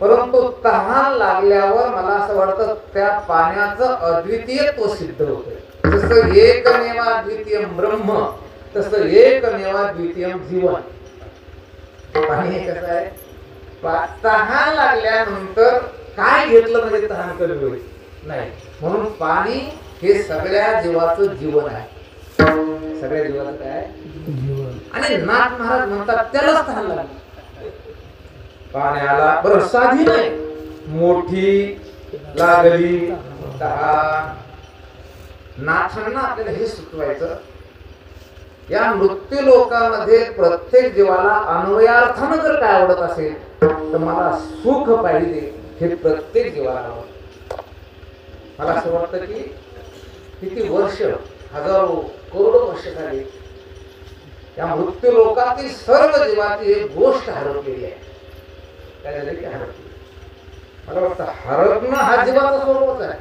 परंतु तहान लागल्यावर मला असं वाटतं त्या पाण्याचं अद्वितीयत्व सिद्ध होतं. जसं एकमेवा द्वितीय ब्रह्म तसं एकमेवा द्वितीय जीवन. पाणी कसं आहे, तहान लागल्यानंतर काय घेतलं म्हणजे तहान कमी होईल नाही. म्हणून पाणी हे सगळ्या जीवाचं जीवन आहे. सगळ्या जीवाचं काय जीवन. आणि नाथ महाराज म्हणतात त्यालाच तहान लागली. पाण्याला बरं साधी नाही, मोठी लागली तहान. नाथांना आपल्याला हे सुचवायचं, या मृत्यू लोकांमध्ये प्रत्येक जीवाला अन्वयार्थानं जर काय आवडत असेल तर मला सुख पाहिजे हे प्रत्येक जीवाला आवडतं. मला असं वाटतं की किती वर्ष, हजारो करोडो वर्ष झाली या मृत्यू लोकातील सर्व जीवाची एक गोष्ट हरवलेली आहे. काय झालं की हरपली. मला वाटतं हरपणं हा जीवाचा स्वरूपच आहे.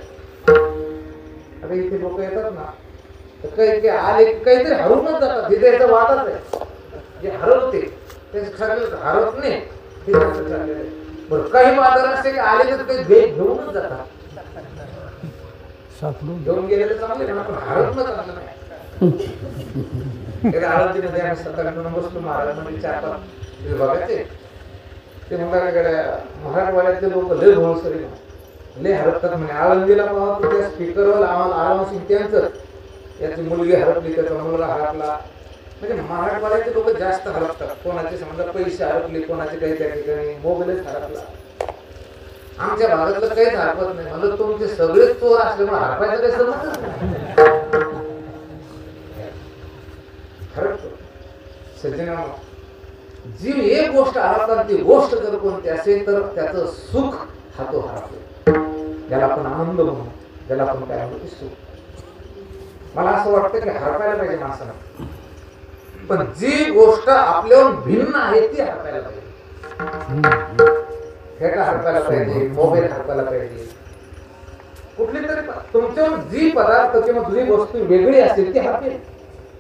आता इथे लोक येतात ना तर काही आले काहीतरी हरवूनच जातात. तिथे याचा वादच आहे, जे हरवते ते हरवणे हे चाललेलं आहे. बरं काही बाजार असते की आले तर ते घेऊनच जातात. घेऊन गेलेले चांगले पण हरवणं चांगलं नाही. आळंदीमध्ये आम्ही 7-8 जण बसलो महाराज म्हणजे 4-5 बघायचे. ते म्हणतात मराठवाड्यातले लोक लय भोळसरी लय हरपतात म्हणे. आळंदीला पाहतो त्या स्पीकरवर आम्हाला आळंदी त्यांचं याची मुलगी हरपली, त्याचा मुलगा हरपला. म्हणजे मराठवाड्याचे लोक जास्त हरपतात. कोणाचे समजा पैसे हरपले, कोणाचे काही त्या ठिकाणी मोबाईलच हरपला. आमच्या भागातलं काहीच हरपत नाही. म्हणजे तुमचे सगळेच चोर असल्यामुळे हरपायचं काही समजतच नाही. हरपतो सज्जनांनो, जीव एक गोष्ट हरवतात ती गोष्ट जर कोणती असेल तर त्याचं सुख हा तो हरवतो. ज्याला आपण आनंद म्हणू, ज्याला आपण काय म्हणतो सुख. मला असं वाटतं की हरपायला पाहिजे माणसाला, पण जी गोष्ट आपल्याहून भिन्न आहे ती हरपायला पाहिजे. फेटा हरपायला पाहिजे, मोबाईल हरपायला पाहिजे. कुठली तरी तुमच्याहून जी पदार्थ किंवा जी वस्तू वेगळी असेल ती हरपेल.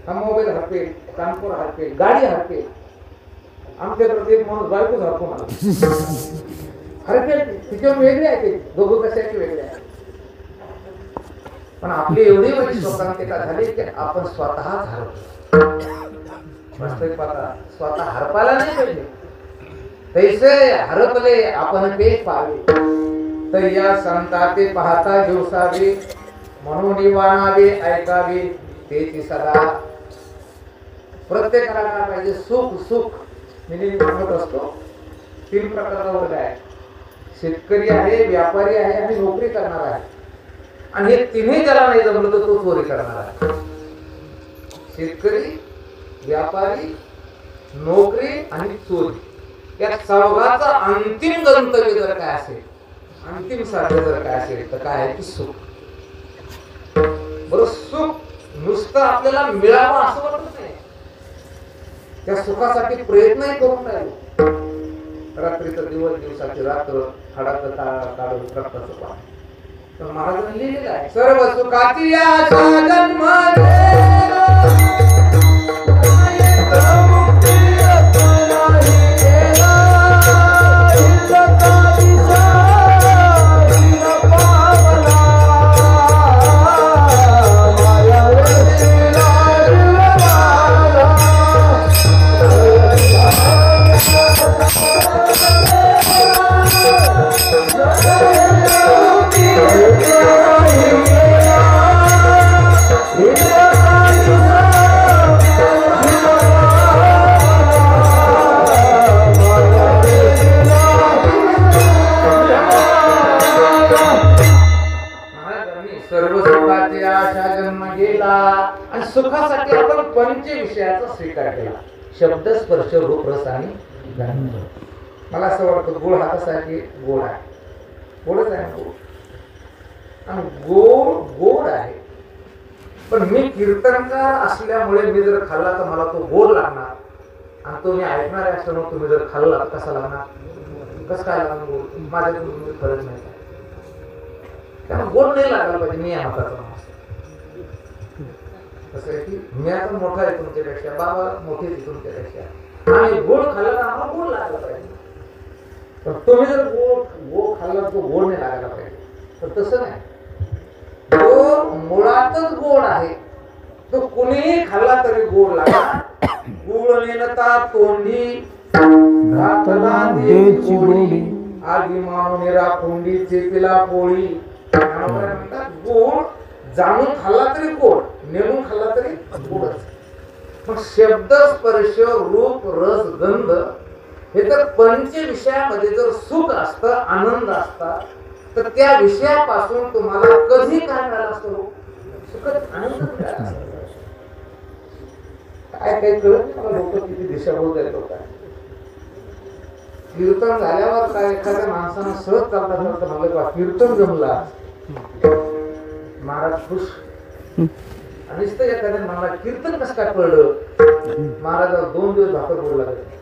हा मोबाईल हरपेल, कानपूर हरपेल, गाडी हरपेल. आमच्याकडे एक माणूस बायकोच हरतो मला हरपेल. तिच्यावर वेगळे आहे, ते दोघं कशाचे वेगळे आहे. पण आपली एवढी मोठी स्वतंत्रता झाली की आपण स्वतःच हरवतो. स्वतः हरपायला नाही पाहिजे. तैसे हरपले आपण ते पाहावे, तैया संताते पाहता दिवसावे, म्हणून वाणावे ऐकावे तेची सदा. प्रत्येकाला काय पाहिजे, सुख. सुख मी म्हणत असतो 3 प्रकारचा वर्ग आहे. शेतकरी आहे, व्यापारी आहे आणि नोकरी करणार आहे. आणि हे तिन्ही ज्याला नाही जमलं तर तो चोरी करणार आहे. शेतकरी, व्यापारी, नोकरी आणि चोरी या चौघाचा अंतिम गंतव्य जर काय असेल, अंतिम साध्य जर काय असेल तर काय आहे की सुख. बरं, सुख नुसतं आपल्याला मिळावं असं वाटत नाही. त्या सुखासाठी प्रयत्नही करून राहिलो. रात्रीचं दिवस, दिवसाची रात्र, हाडाचं काढून रक्ताचं पाणी. तर महाराजांनी लिहिलेलं आहे, सर्व सुखाची आशा सुखासाठी आपण पंच विषयाचा स्वीकार केला. शब्द, स्पर्श, रूप, रस आणि गंध. मला असं वाटतं गोड हा कसा आहे की गोड आहे, गोडच आहे ना. आणि गोड आहे. पण मी कीर्तनकार असल्यामुळे मी जर खाल्ला तर मला तो गोड लागणार. आणि तो मी ऐकणार असल्यामुळे तुम्ही जर खाल्ला तर कसा लागणार, कसं काय लागणार गोड, माझ्यातून फरक नाही. त्यांना गोड नाही लागायला पाहिजे. मी या मताचा माणूस. कसं आहे की मी आता मोठा आहे तुमच्यापेक्षा, बाबा मोठे आहे तुमच्यापेक्षा, आणि गोड खाल्ला तर आम्हाला गोड लागला पाहिजे. पण तुम्ही जर गोड खाल्ला तो गोड नाही लागायला पाहिजे. तर तसं नाही, तो मुळातच गोड आहे, तो कुणीही खाल्ला तरी गोड लागला. गुळ नेनता तोंडी घातला देची गोडी, आधी मानुनिरा कोंडी चेपिला पोळी. म्हणतात गोड जाणून खाल्ला तरी गोड, नेमून खाल्ला तरी गोडच. मग शब्द स्पर्श रूप रस गंध हे तर पंच विषयामध्ये जर सुख असतं, आनंद असता, तर त्या विषयापासून तुम्हाला कधी काय मिळालं असतं? सुखद आनंद मिळाला असता. काय काही कळत नाही मला, लोक किती दिशाभूल आहेत लोक. कीर्तन झाल्यावर काय एखाद्या माणसानं सहज चालता चालता म्हणलं कीर्तन जमला, महाराज खुश. आणि एखाद्या मला कीर्तन कसं काय पडलं, महाराजाला 2 दिवस भाकर बोलू लागले.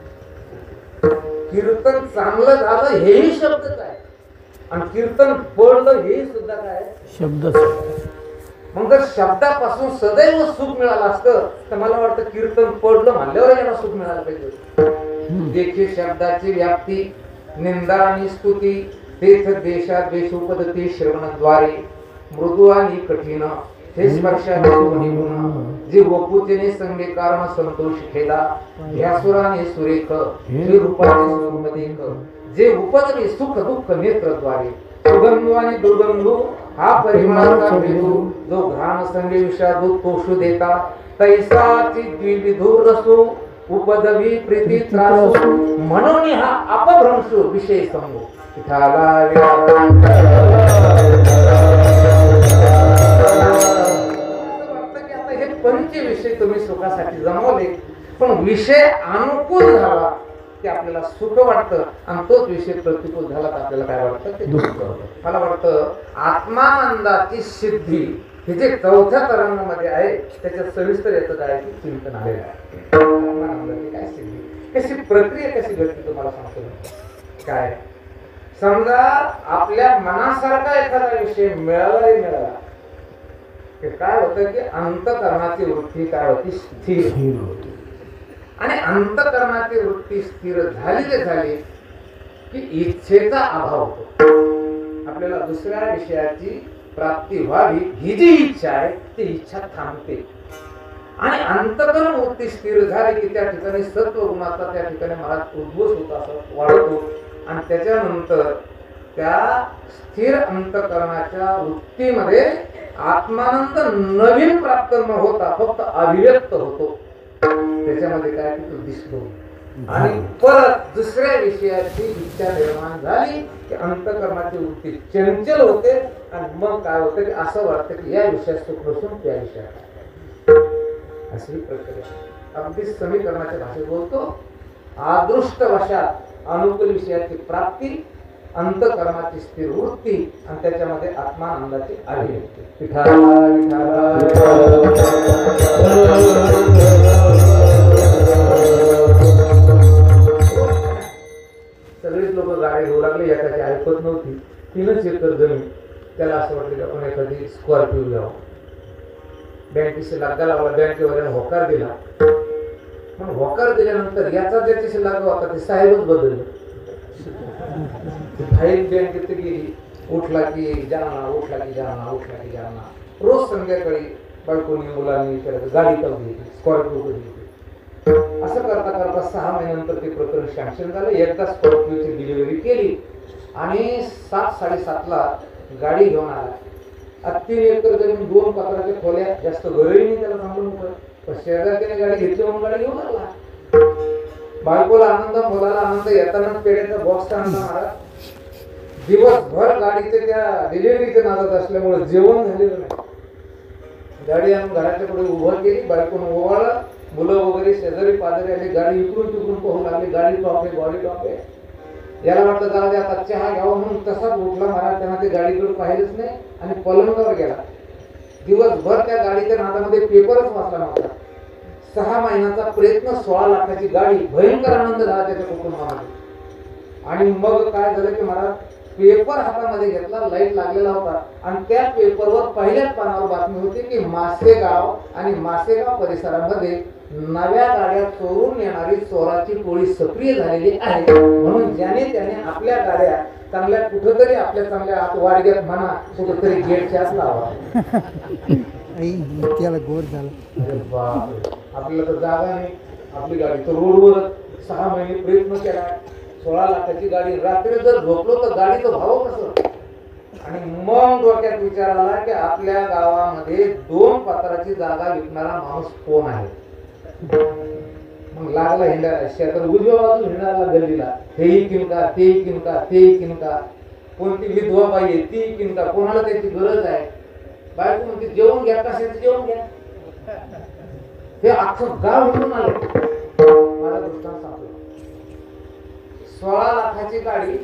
कीर्तन चांगलं झालं हेही शब्द काय, आणि कीर्तन पडलं हेही सुद्धा काय शब्द. मग जर शब्दापासून सदैव सुख मिळालं असतं तर मला वाटतं कीर्तन पडलं म्हणल्यावर याला सुख मिळालं पाहिजे. देखे शब्दाची व्याप्ती, निंदा आणि स्तुती, तेथ देशात देशोपदती श्रवणद्वारे, मृदू आणि कठीण हे स्पर्शाने गुण, जे वपुतेने संगे कारण संतोष खेदा, ध्यासुराने सुरेख हे रूपाचे सुमदेख, जे उपजने सुख दुःख नेत्रद्वारे, सुगंधू आणि दुर्गंधू हा परिमळाचा भेदू, जो घ्राण संगे विषादू तोषू देता, तैसाची द्विविधूर रसू, उपदवी प्रीती त्रासू, म्हणून हा अपभ्रंशू विषय संगो. हे पंच विषय तुम्ही सुखासाठी जमवले, पण विषय अनुकूल झाला की आपल्याला सुख वाटतं, आणि तोच विषय प्रतिकूल झाला तर आपल्याला काय वाटतं ते दुःख. मला वाटतं आत्मानंदाची सिद्धी हे जे 4थ्या तरंगामध्ये आहे त्याच्यात सविस्तर याचं काय चिंतन आलेलं आहे. आत्मानंदाची काय सिद्धी, कशी प्रक्रिया कशी घडते तुम्हाला सांगतो. काय समजा आपल्या मनासारखा एखादा विषय मिळालाही मिळाला, काय होतं की अंतःकरणाची वृत्ती काय होती, स्थिर होती. आणि अंतःकरणाची वृत्ती स्थिर झाली की इच्छेचा अभाव होतो. आपल्याला दुसऱ्या विषयाची प्राप्ती व्हावी ही जी इच्छा आहे ती इच्छा थांबते. आणि अंतःकरण वृत्ती स्थिर झाली की त्या ठिकाणी सत्व गुणाचा त्या ठिकाणी मला उद्भूत होता, असं वाढतो. आणि त्याच्यानंतर त्या स्थिर अंतःकरणाच्या वृत्तीमध्ये आत्मानंद नवीन प्राप्त न होता फक्त अभिव्यक्त होतो. त्याच्यामध्ये काय तो दिसतो. आणि परत दुसऱ्या विषयाची इच्छा निर्माण झाली की अंतःकरणाची वृत्ती चंचल होते, आणि मग काय होतं की असं वाटतं की या विषयात सुख नसून त्या विषयात. अशी प्रक्रिया अगदी समीकरणाच्या भाषेत बोलतो. अदृष्ट वशात अनुकूल विषयाची प्राप्ती, अंतःकरणाची स्थिर वृत्ती, आणि त्याच्यामध्ये आत्मानंदाची अभिव्यक्ती. सगळीच लोक गाडी घेऊ लागले, एखादी ऐकत नव्हती. 3 एकर जमीन, त्याला असं वाटलं की आपण एखादी स्कॉर्पिओ घ्यावं. बँकेशी लागा लावला, बँकेवाल्याने होकार दिला. पण होकार दिल्यानंतर याचा ज्याच्याशी लागा होता ते साहेबच बदलले. फाईल बँकेत गेली, उठला की जालना, उठला की जालना, उठला की जालना. रोज संध्याकाळी बायकोनी मुलांनी गाडी करून स्कॉर्पिओ कधी. असं करता करता 6 महिन्यानंतर ते प्रकरण सँक्शन झालं. एकदा स्कॉर्पिओची डिलिव्हरी केली आणि 7-7:30ला गाडी घेऊन आला. 3 एकर जमीन, 2 पत्राच्या खोल्या, जास्त घरही नाही त्याला सांगून मोकळं. पण शेजारच्याने गाडी घेतली म्हणून गाडी घेऊन आला. बायकोला आनंद, मुलाला आनंद. येताना पेढ्याचा बॉक्स आणला महाराज. दिवसभर गाडीचे त्या डिलिव्हरीच्या नादात असल्यामुळे जेवण झालेलं नाही. गाडी आणून घराच्या पुढे उभं केली, बायकोनं ओवाळलं. मुलं वगैरे शेजारी पाजारी आली, गाडी इकडून तिकडून पाहू लागली. गाडी टॉप आहे, बॉडी टॉप आहे. याला वाटलं जाऊ दे आता चहा घ्यावं म्हणून तसाच उठला महाराज. त्यांना ते गाडीकडे पाहिलंच नाही आणि पलंगावर गेला. दिवसभर त्या गाडीच्या नादामध्ये पेपरच वाचला नव्हता. 6 महिन्याचा प्रयत्न, 16 लाखाची गाडी, भयंकर आनंद झाला त्याच्या कुटुंबामध्ये. आणि मग काय झालं की महाराज पेपर हातामध्ये घेतला, लाईट लागलेला होता आणि त्या पेपरवर पहिल्याच पानावर बातमी होती की मासेगाव आणि मासेगाव परिसरामध्ये नव्या गाड्या चोरून येणारी चोराची टोळी सक्रिय झालेली आहे. म्हणून ज्याने त्याने आपल्या गाड्या चांगल्या कुठेतरी आपल्या चांगल्या आत वाडग्यात म्हणा कुठेतरी गेटच्या आत लावा. त्याला गोर झालं. अरे बाप, आपल्याला तर जागा नाही. आपली गाडी तर रोडवर 6 महिने प्रयत्न केला. 16 लाखाची गाडी, रात्री जर झोपलो तर गाडीचं भाव कसं. आणि मग डोक्यात विचार आला की आपल्या गावामध्ये 2 पत्राची जागा विकणारा माणूस कोण आहे. मग लागला हिंडायला, शेतात उजव्या बाजू हिंडायला गल्लीला, हेही किनका तेही किनका तेही किनका. कोणती विधवा बाई आहे ती किनका, कोणाला त्याची गरज आहे. बायको म्हणते जेवण घ्या, कशाचं जेवण घ्या. हे अख्खं गाव हिंडून आले. मला दृष्टांत सांगतो. 16 लाखाची गाडी,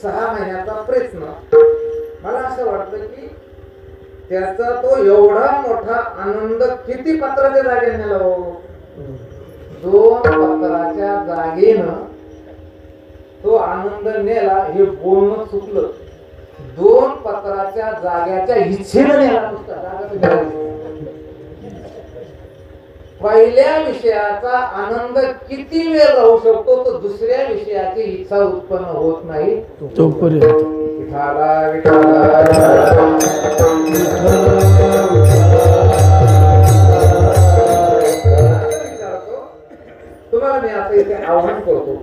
6 महिन्याचा प्रयत्न. मला असं वाटतं की त्याचा तो एवढा मोठा आनंद किती पत्राच्या जागेने नेला हो. 2 पत्राच्या जागेनं तो आनंद नेला हे बोलणं चुकलं. 2 पत्राच्या जाग्याच्या इच्छेनं नेला. पहिल्या विषयाचा आनंद किती वेळ राहू शकतो तो दुसऱ्या विषयाची इच्छा उत्पन्न होत नाही तोपर्यंत. तुम्हाला मी आता इथे आव्हान करतो.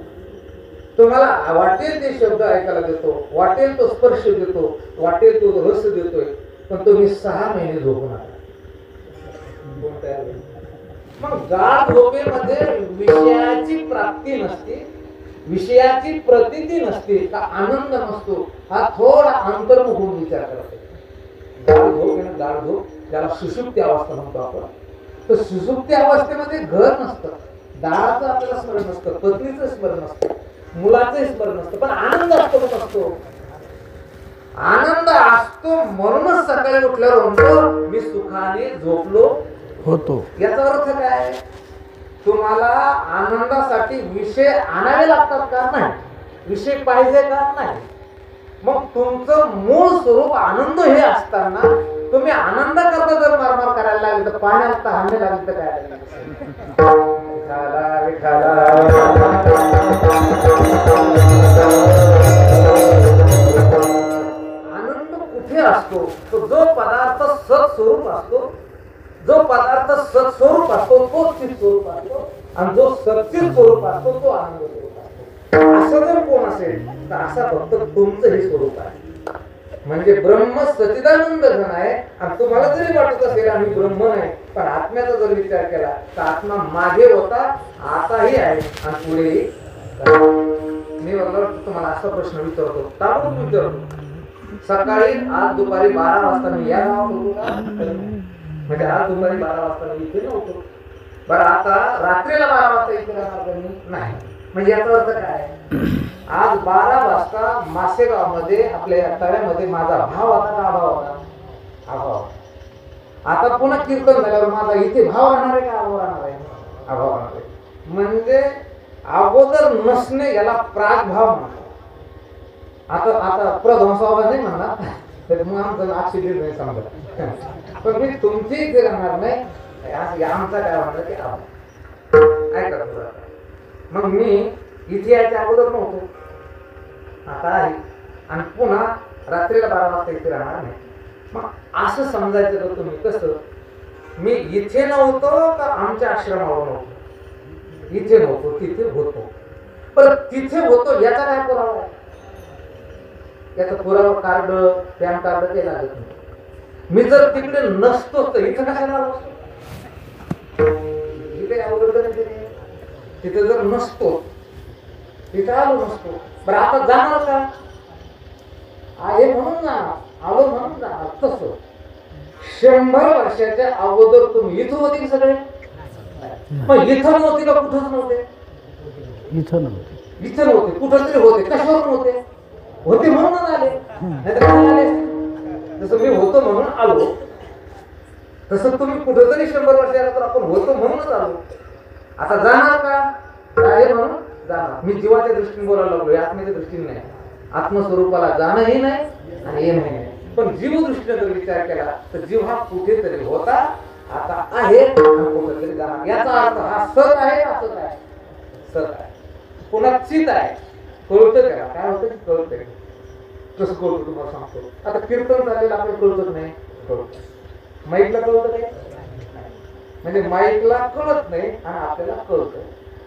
तुम्हाला वाटेल ते शब्द ऐकायला देतो, वाटेल तो स्पर्श देतो, वाटेल तो रस देतोय, पण तुम्ही 6 महिने झोपू नका. मग गाढ झोपेमध्ये विषयाची प्राप्ती नसते, विषयाची प्रतीती नसते, का आनंद नसतो. हा थोडा अंतर्मुख होऊन विचार करतो. गाढ झोप आहे ना, गाढ झोप, त्याला सुषुप्ती अवस्था म्हणतो आपण. तर सुषुप्ती अवस्थेमध्ये घर नसतं, दाराचं आपल्याला स्मरण नसतं, पत्नीचं स्मरण नसतं, मुलाचं स्मरण नसतं, पण आनंद असतो. असतो आनंद असतो. म्हणूनच सकाळी उठल्यावर म्हणतो मी सुखाने झोपलो होतो. याचा अर्थ काय. तुम्हाला आनंदासाठी विषय आणावे लागतात का. नाही. विषय पाहिजे का. नाही. मग तुमचं मूळ स्वरूप आनंद हे असताना तुम्ही आनंद करता जर मारमार करायला लागले तर पाण्याला तहाने लागले तर काय. आनंद कुठे असतो. तो जो पदार्थ सत्स्वरूप असतो, जो पदार्थ सत्स्वरूप असतो तो चित स्वरूप असतो, आणि जो सचित स्वरूप असतो तो आनंद स्वरूप असतो. असं जर कोण असेल तर असा फक्त तुमचं हे स्वरूप आहे. म्हणजे ब्रह्म सच्चिदानंद घन आहे. आणि तुम्हाला जरी वाटत असेल आम्ही ब्रह्म नाही, पण आत्म्याचा जर विचार केला तर आत्मा मागे होता, आताही आहे आणि पुढेही. मी तुम्हाला असा प्रश्न विचारतो, ताबडतोब विचारतो. सकाळी आज दुपारी 12 वाजता मी या गावात होतो का. म्हणजे आज दुपारी 12 वाजता मी इथे नव्हतो. बरं, आता रात्रीला 12 वाजता इथे राहणार नाही. म्हणजे याचा अर्थ काय. आज 12 वाजता मासेगाव मध्ये आपल्या तळ्यामध्ये माझा भाव होता का अभाव होता. अभाव. आता पुन्हा कीर्तन झाल्यावर माझा इथे भाव राहणार आहे का अभाव राहणार आहे. अभाव राहणार आहे. म्हणजे अगोदर नसणे याला प्रागभाव म्हणतात. आता प्रध्वंसावा नाही म्हणणार तर मग आमचं आक्षेप नाही समजा. पण मी तुमची इथे राहणार नाही. आमचा काय म्हणतात की अभाव. ऐका तुला. मग मी इथे यायच्या अगोदर नव्हतो, आता आहे, आणि पुन्हा रात्रीला 12 वाजता इथे राहणार नाही. मग असं समजायचं तर तुम्ही कसं. मी इथे नव्हतो का आमच्या आश्रमावर नव्हतो. इथे नव्हतो, तिथे होतो. पण तिथे होतो याचा काय पुरावा आहे. याचा पुरावा कार्ड, पॅन कार्ड ते लागत नाही. मी जर तिकडे नसतो तर इथं कशाला आलो असतो. इथे अवघड तिथे जर नसतो, तिथे आलो नसतो. बरं, आता जाणार का. आहे म्हणून जाणार, आलो म्हणून जाणार. तसं 100 वर्षाच्या अगोदर तुम्ही इथं होते की सगळे. मग इथं नव्हते का कुठंच नव्हते. इथं नव्हते, इथं नव्हते, कुठं तरी होते. कशावर नव्हते. होते म्हणून आले, नाहीतर काय आले. जसं मी होतो म्हणून आलो, तसं तुम्ही कुठंतरी 100 वर्षानंतर आपण होतो म्हणूनच आलो. आता जाणार का. आहे म्हणून जाणार. मी जीवाच्या दृष्टीने बोलायला लागलो, आत्म्याच्या दृष्टीने नाही. आत्मस्वरूपाला जाणंही नाही आणि येणंही नाही. पण जीव दृष्टीने जर विचार केला तर जीव हा कुठेतरी होता, आता आहे आणि कुठेतरी जाणार. याचा अर्थ हा सत आहे, असत आहे, सत आहे. पुन्हा चित आहे. कळतं त्याला काय होतं की कळतंय. कसं कळतं तुम्हाला सांगतो. आता कीर्तन झालेलं आपल्याला कळतच नाही, कळतं. माईकला कळतं काय? म्हणजे माईकला कळत नाही आणि आपल्याला कळतं.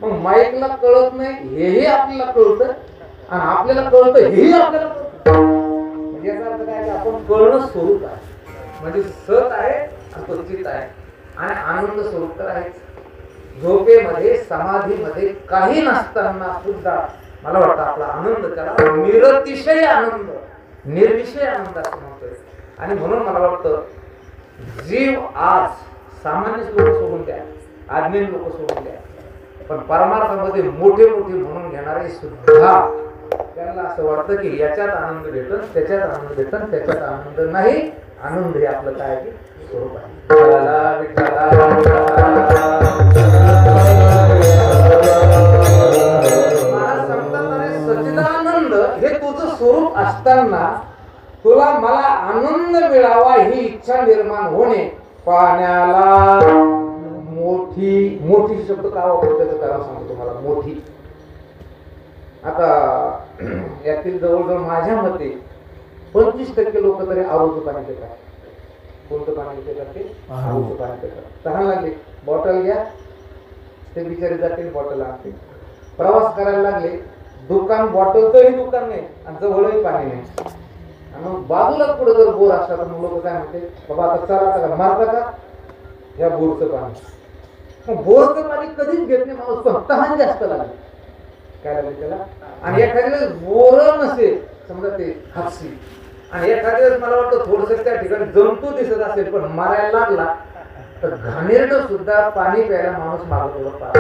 मग माईकला कळत नाही हेही आपल्याला कळतं आणि आपल्याला कळतं हेही आपल्याला कळतं. म्हणजे याचा अर्थ काय? आपण कळणं स्वरूप आहे, म्हणजे सत आहे आणि तो चित आहे आणि आनंद स्वरूप तर आहे. झोपेमध्ये समाधीमध्ये काही नसताना सुद्धा मला वाटतं आपला आनंद त्याला निरतिशय आनंद, निर्विषय आनंद असं म्हणतोय. आणि म्हणून मला वाटतं जीव आज सामान्य लोक सोडून द्या, आज्ञानी लोक सोडून द्या, पण परमार्थामध्ये मोठे मोठे म्हणून घेणारे सुद्धा त्यांना असं वाटतं की याच्यात आनंद भेटन, त्याच्यात आनंद भेटन, त्याच्यात आनंद नाही. आनंद हे आपलं काय की स्वरूप आहे. महाराज सांगतात अरे सच्चिदानंद हे तुझं स्वरूप असताना तुला मला आनंद मिळावा ही इच्छा निर्माण होणे पाण्याला मोठी, मोठी शब्द का वापरतो त्याचं कारण सांगतो तुम्हाला. मोठी, आता यातील जवळजवळ माझ्या मते 25% लोक तरी आरोचं पाणी पितात. कोणतं पाणी पितात ते? आरोचं पाणी पितात. तहान लागली बॉटल घ्या, ते बिचारे जातील बॉटल आणतील. प्रवास करायला लागले, दुकान बॉटलचंही दुकान नाही आणि जवळही पाणी नाही आणि मग बाजूला पुढे जर बोर असला तर मग लोक काय म्हणते, बाबा आता चला का मारता का या बोरचं पाणी. मग बोरचं पाणी कधीच घेत नाही माणूस, पण तहान जास्त लागली काय लागली त्याला. आणि एखाद्या वेळेस बोर नसेल समजा ते हापसी, आणि एखाद्या वेळेस मला वाटतं थोडस त्या ठिकाणी जंतू दिसत असेल पण मारायला लागला तर घाणेरड सुद्धा पाणी प्यायला माणूस मागत होता.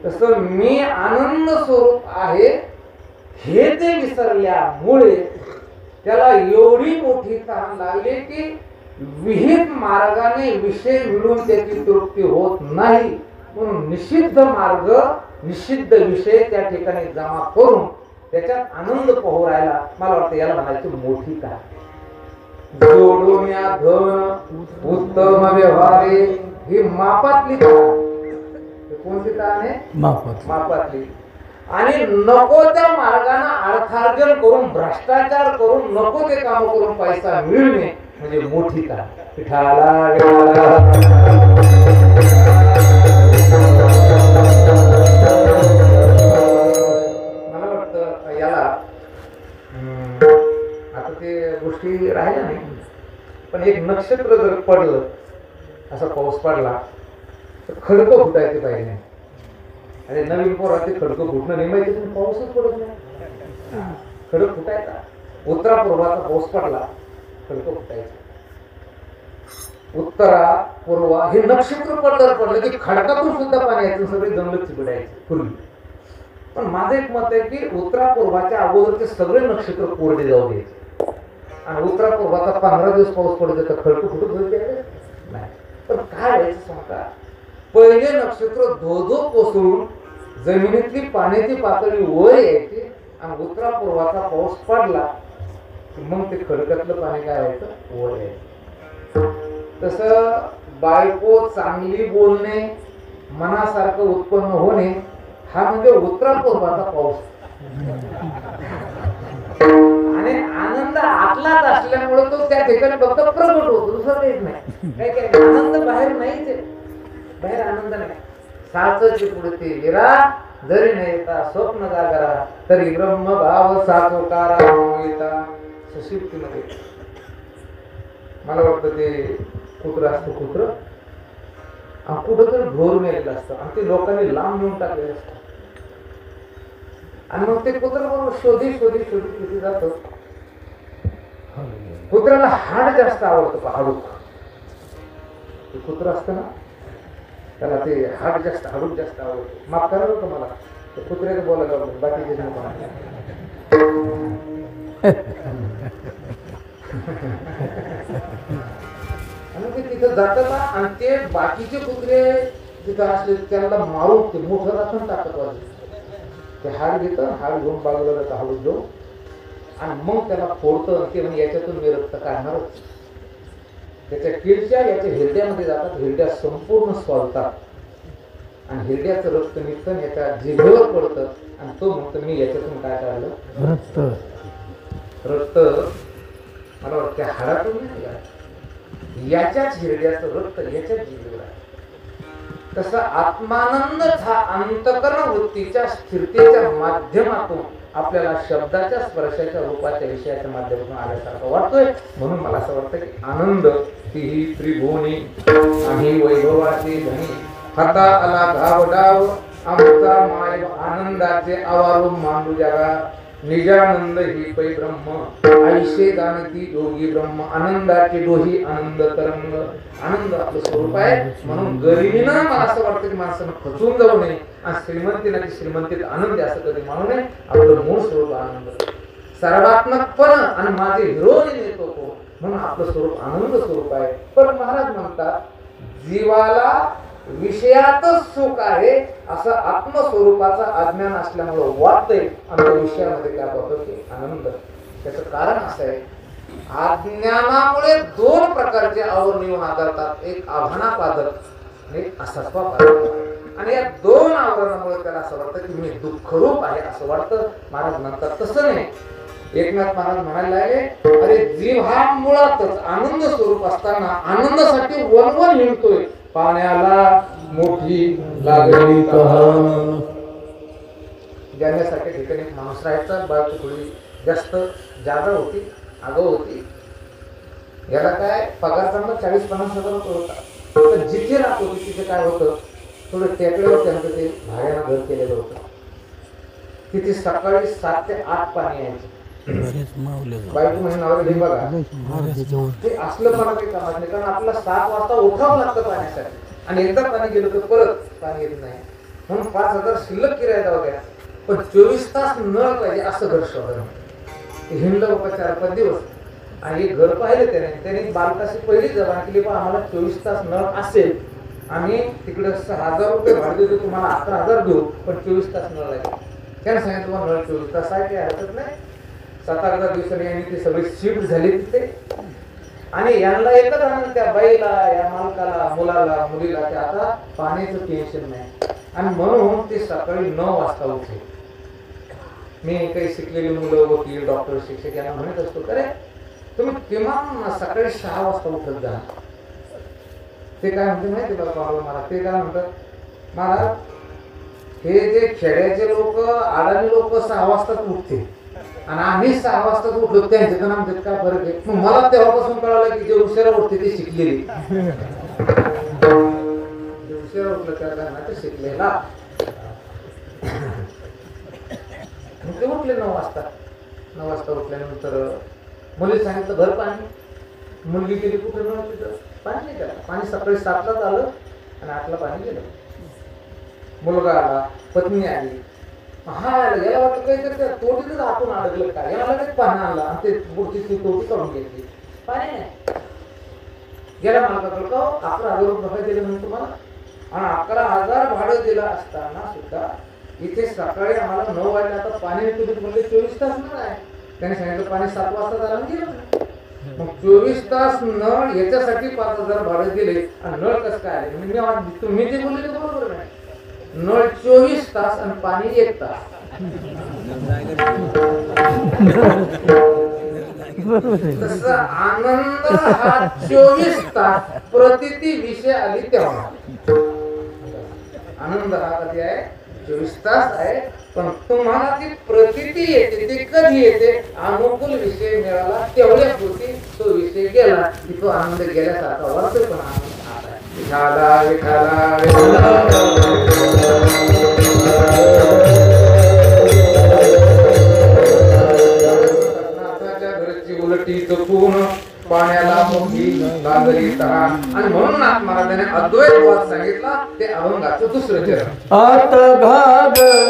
तसं मी आनंद स्वरूप आहे हे ते विसरल्यामुळे त्याला एवढी मोठी तहान लागली की विहित मार्गाने विषय मिळून त्याची तृप्ती होत नाही. म्हणून निषिद्ध मार्ग, निषिद्ध विषय त्या ठिकाणी जमा करून त्याच्यात आनंद पोहू राहिला. मला वाटतं याला म्हणायचं मोठी तहान. जोडून या धन उत्तम व्यवहारे ही मापातली तहान. कोणती तहान आहे? मापातली. आणि नको त्या मार्गाने अर्थार्जन करून, भ्रष्टाचार करून, नको ते काम करून पैसा मिळणे म्हणजे मोठी तहान. पिठाला मला वाटतं याला आता ते गोष्टी राहिल्या नाही, पण एक नक्षत्र जर पडलं, असा पाऊस पडला तर खडकं फुटायचे पाहिजे नाही. अरे नवीन पोरात ते खडकं फुटणं नाही माहिती, पण पाऊसच पडत नाही. खडक फुटायचा. उत्तरा पूर्वाचा पाऊस पडला खडकं फुटायचं. उत्तरा पूर्वा हे नक्षत्र पडलं की खडकातून सुद्धा पाणी यायचं, सगळे जंगल चिपडायचे पूर्वी. पण माझं एक मत आहे की उत्तरा पूर्वाच्या अगोदरचे सगळे नक्षत्र कोरडे जाऊ द्यायचे आणि उत्तरा पूर्वाचा 15 दिवस पाऊस पडत तर खडकं फुटत होते नाही. पण काय व्हायचं सांगा, पहिले नक्षत्र धोधो कोसळून जमिनीतली पाण्याची पातळी वर यायची आणि उत्तरा पूर्वाचा पाऊस पडला की मग ते खडकातलं पाणी काय व्हायचं, वर यायचं. तसं बायको चांगली बोलणे, मनासारखं उत्पन्न होणे हा म्हणजे उत्तरा पूर्वाचा पाऊस. आणि आनंद आतलाच असल्यामुळे तो त्या ठिकाणी फक्त प्रगट होतो, दुसरं काहीच नाही. काय आनंद बाहेर नाहीच आहे, बाहेर आनंद नाही. साचची पुढे विरा जरी नाही स्वप्न जागरा तरी ब्रह्म भाव साचोकारा सुशिप्तीमध्ये. मला वाटतं ते कुत्र असतं, कुत्र कुठं तरी ढोर मेलेलं असतं आणि ते लोकांनी लांब नेऊन टाकलेलं असतं. आणि मग ते कुत्र बरोबर शोधित किती जातं. कुत्र्याला हाड जास्त आवडतं, हाडूक. ते कुत्र असतं ना त्याला ते हाड जास्त, हाडूक जास्त आवडतं. माफ करा होतं मला ते कुत्र्याचं बोलायला आवडतं, बाकीचे आणि ते तिथं जातात आणि ते बाकीचे कुत्रे तिथं असले त्यांना मारून ते मोठं राखून टाकत वाजले. ते हाड घेतं, हाड घेऊन बाजूला जातं हळूच घेऊन, आणि मग त्याला फोडतं. ते म्हणजे याच्यातून मी रक्त काढणारच. त्याच्या किडच्या याच्या हिरड्यामध्ये जातात, हिरड्या संपूर्ण सोलतात आणि हिरड्याचं रक्त निघतं याच्या जिभेवर पडतं आणि तो म्हणतो मी याच्यातून काय काढलं? रक्त. रक्त मला वाटतं हाडातून नाही, याच्याच हिरड्याचं रक्त याच्याच जिभेवर आहे. तसा आत्मानंद हा अंतकरण वृत्तीच्या स्थिरतेच्या माध्यमातून आपल्याला शब्दाच्या स्पर्शाच्या रूपाच्या विषयाच्या माध्यमातून आल्यासारखं वाटतोय. म्हणून मला असं वाटतं की आनंद तीही त्रिभुवनी आणि वैभवाची धनी हाता आला घावडाव आमचा माय आनंदाचे आवारू मांडू जगा निजानंद ही पै ब्रह्म आईशे जाणती योगी ब्रह्म आनंदाची डोही आनंद तरंग. आनंद आपलं स्वरूप आहे. म्हणून गरिबीनं मला असं वाटतं की माणसानं खचून जाऊ नये आणि श्रीमंतीला की श्रीमंतीत आनंद असं कधी म्हणू नये. आपलं मूळ स्वरूप आनंद, सर्वात्मकपण आणि माझे हिरोनी नेतो कोण, म्हणून आपलं स्वरूप आनंद स्वरूप आहे. पण महाराज म्हणतात जीवाला विषयातच सुख आहे असं आत्मस्वरूपाचा अज्ञान असल्यामुळे वाटतंय आणि विषयामध्ये काय होतं की आनंद. त्याचं कारण असं आहे अज्ञानामुळे दोन प्रकारचे आवरण येऊन आदरतात, एक आभानापादक आणि एक असत्वापादक. आणि या दोन आवरणामुळे त्याला असं वाटतं की मी दुःखरूप आहे असं वाटतं. महाराज म्हणतात तसं नाही. एकनाथ महाराज म्हणायला लागले अरे जीव हा मुळातच आनंद स्वरूप असताना आनंदासाठी वनवन हिंडतोय. पाण्याला मोठी लागली तहान. जाण्यासाठी ठिकाणी माणूस राहायचा, बायको थोडी जास्त जागा होती, आगाऊ होती. याला काय पगार चांगला 40-50 हजार होता. तर जिथे राहत होती तिथे काय होतं थोडं टेकड्यावर त्यांचं ते भाड्यानं घर केलेलं होतं. तिथे सकाळी 7 ते 8 पाणी यायचं. बायको म्हणजे बघा ते असलं मला काही कामात नाही, कारण आपल्याला 7 वाजता उठावं लागतं पाण्यासाठी आणि एकदा पाणी गेलं तर परत पाणी येत नाही. म्हणून 5,000 शिल्लक किराया जाऊ द्या पण 24 तास नळ पाहिजे असं घर शोधलं. हिंडलं बाबा 4-5 दिवस आणि एक घर पाहिलं त्याने बालकाशी पहिली जमा केली पण आम्हाला 24 तास नळ असेल आम्ही तिकडे 6,000 रुपये भाडे देतो, तुम्हाला 11,000 देऊ पण 24 तास नळ लागेल. त्याने सांगितलं तुम्हाला नळ 24 तास आहे, काही हरकत नाही. 7-8 दिवसांनी यांनी ती सगळी शिफ्ट झाली तिथे आणि यांना एकच आनंद त्या बाईला, या मालकाला, मुलाला, मुलीला की आता पाण्याचं टेन्शन नाही. आणि म्हणून ते सकाळी 9 वाजता उठले. मी काही शिकलेली मुलं, वकील, डॉक्टर, शिक्षक यांना म्हणत असतो अरे तुम्ही किमान सकाळी 6 वाजता उठत जा. ते काय म्हणते माहिती बाबा मला, ते काय म्हणतात महाराज हे जे खेड्याचे लोक, अडाणी लोक 6 वाजताच उठते आणि आम्ही 6 वाजता उठलो त्यांचे तर आमच्यात काय फरक आहे. मग मला तेव्हापासून कळालं की जे उशिरा उठते ते शिकलेली, जे उशिरा उठलं त्या ते शिकलेला. ते उठले 9 वाजता. 9 वाजता उठल्यानंतर मुली सांगितलं घर पाणी. मुलगी गेली कुठे तिथं पाणी नाही त्याला. पाणी सकाळी 7लाच आलं आणि 8ला पाणी गेलं. मुलगा आला, पत्नी आली. हा याला वाटलं काहीतरी त्या तोटीतच आपण अडकलं काय, याला लगेच पाणी आणलं आणि ते बुडची तोटी काढून घेतली. पाणी नाही गेला मालकाकडे का 11,000 रुपये भाडे दिले म्हणून तुम्हाला, आणि 11,000 भाडं दिलं असताना सुद्धा इथे सकाळी आम्हाला 9 वाजता आता पाणी तुम्ही म्हणजे 24 तास नळ आहे. त्याने सांगितलं पाणी 7 वाजता झालं गेलं. मग 24 तास नळ याच्यासाठी 5,000 भाडे दिले आणि नळ कसं काय आले. तुम्ही जे बोलले ते बरोबर नाही. नळ 24 तास आणि पाणी 1 तास. तसं आनंद हा 24 तास प्रतिती विषय आली तेव्हा. आनंद हा कधी आहे 24 तास आहे. पण तुम्हाला ती प्रतिती येते ती कधी येते अनुकूल विषय मिळाला तेवढ्या पुरती तो विषय गेला की तो आनंद गेल्यासारखा वाटतो. पण आनंद झाला घरची उलटी चुकून पाण्याला मोठी लागली तहान. आणि म्हणून महाराजांनी अद्वैतवाद सांगितला. ते अभंगाचं दुसरं चरण आत घागर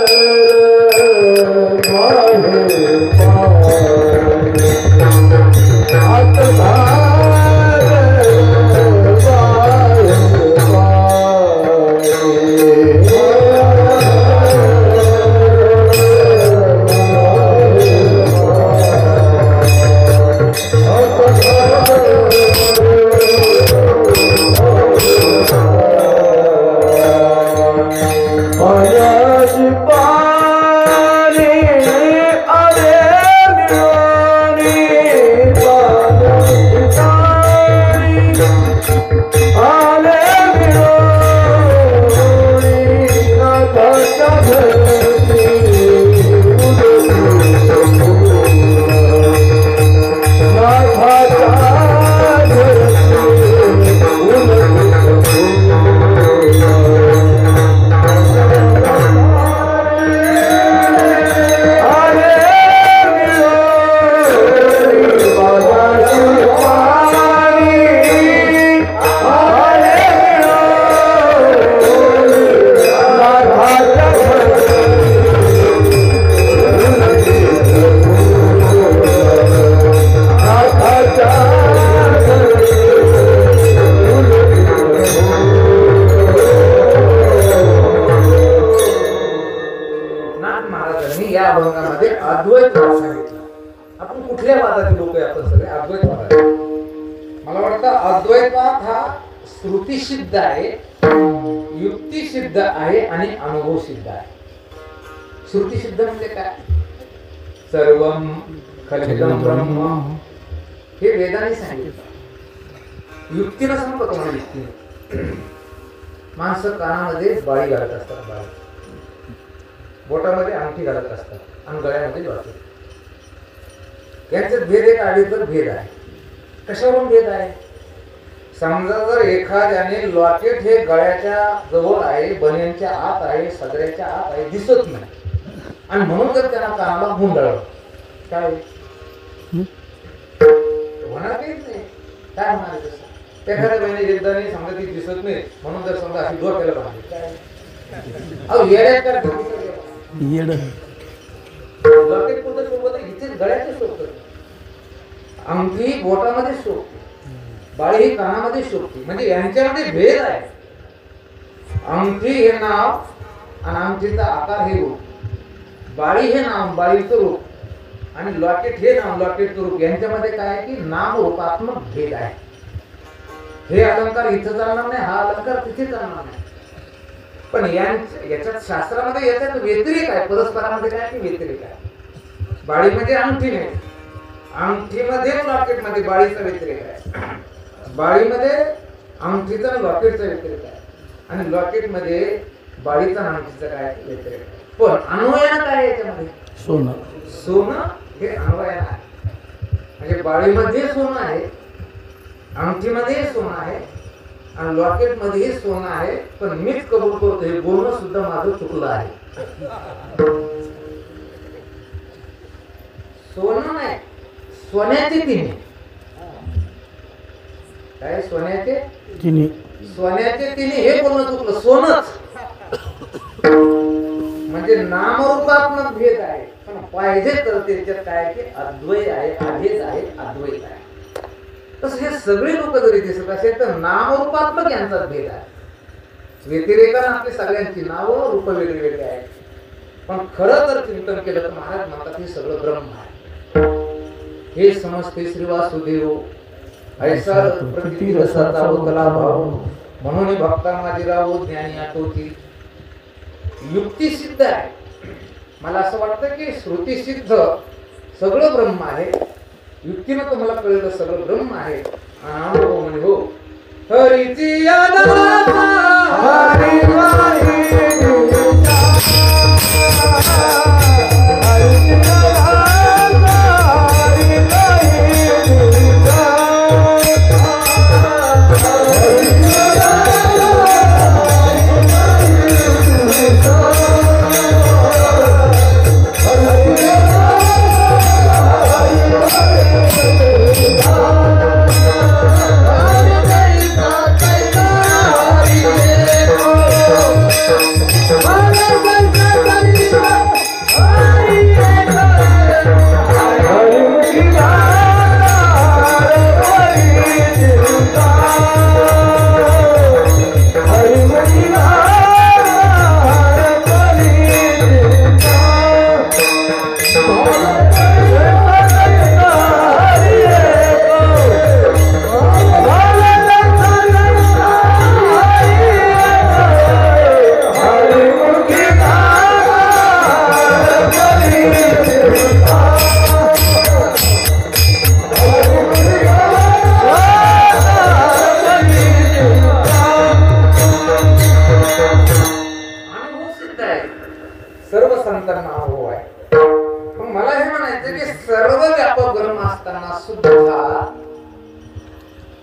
महाराजांनी या अभंगामध्ये अद्वैतवाद सांगितला. आपण कुठल्या वादाचे लोक आहे? आपण सगळे अद्वैतवाद. मला वाटतं अद्वैतवाद हा श्रुतीसिद्ध आहे, युक्तिसिद्ध आहे आणि अनुभव सिद्ध आहे. श्रुतीसिद्ध म्हणजे काय? सर्वम खलिदम ब्रह्म हे वेदाने सांगितलं. युक्तीनं सांगतो तुम्हाला. युक्तीनं माणसं कानामध्ये बाळी घालत असतात, बाळी बोटामध्ये अंगठी घालत असतात आणि गळ्यामध्ये लॉकेट. यांच्यात भेद एक आढळले तर भेद आहे. कशावरून भेद आहे? समजा जर एखाद्याने लॉकेट हे गळ्याच्या जवळ आहे, बनियांच्या आत आहे, सदऱ्याच्या आत आहे, दिसत नाही, आणि म्हणून जर त्यांना कानाला गुंडाळलं काय होणार? काहीच नाही. काय होणार तसं? एखाद्या बहिणी एकदा नाही समजा ती दिसत नाही म्हणून जर समजा अशी डोक्याला बांधली काय? अहो येड्यात येड लॉकेट कुठं सोबत इथेच गळ्याचे शोधत. अंगठी बोटामध्ये शोधते, बाळी ही कानामध्ये शोधते. म्हणजे यांच्यामध्ये भेद आहे. अंगठी हे नाव आणि अंगठीचा आकार हे रूप, बाळी हे नाव बाळीचं रूप, आणि लॉकेट हे नाव लॉकेटचं रूप. यांच्यामध्ये काय आहे की नाम रूपात्मक भेद आहे. हे अलंकार इथं चालणार नाही, हा अलंकार तिथे चालणार नाही. पण याच्यात शास्त्रामध्ये याच्यात व्यतिरेक आहे. परस्परामध्ये काय की व्यतिरेक आहे. बाळी म्हणजे अंगठी नाही, अंगठीमध्ये लॉकेटमध्ये बाळीचा व्यतिरेक आहे. बाळीमध्ये अंगठीचा लॉकेटचा व्यतिरेक आहे, आणि लॉकेटमध्ये बाळीचा अंगठीचा काय व्यतिरेक आहे. पण अन्वयानं काय याच्यामध्ये? सोनं. सोनं हे अन्वयानं आहे. म्हणजे बाळीमध्ये सोनं आहे, अंगठीमध्ये सोनं आहे, आणि लॉकेट मध्ये सोनं आहे. पण मीच कबूल करतो हे बोलणं सुद्धा माझं चुकलं आहे. सोनं नाही, सोन्याचे तिन्ही. काय? सोन्याचे तिन्ही. सोन्याचे तिन्ही हे बोलणं चुकलं. सोनच म्हणजे नामरूपात्मक भेद आहे. पण पाहिजे तर त्याच्यात काय की अद्वैत आहे, आधीच आहे, अद्वैत आहे. तसं हे सगळे लोक जरी दिसत असेल तर नामरूपात्मक यांचा भेद आहे. व्यतिरेकानं आपली सगळ्यांची नावं रूप वेगळी वेगळी आहेत. पण खरं जर चिंतन केलं तर महाराज म्हणतात हे सगळं ब्रह्म आहे. हे समजते श्री वासुदेव ऐसा प्रतीती रसाचा होतला भाव, म्हणून भक्ता माझी राहो ज्ञानी आठवती. युक्ती सिद्ध आहे. मला असं वाटतं की श्रुती सिद्ध सगळं ब्रह्म आहे. युक्तीनं तुम्हाला कळलं सगळं ब्रह्म आहे. अनुभव म्हणजे हो हरीची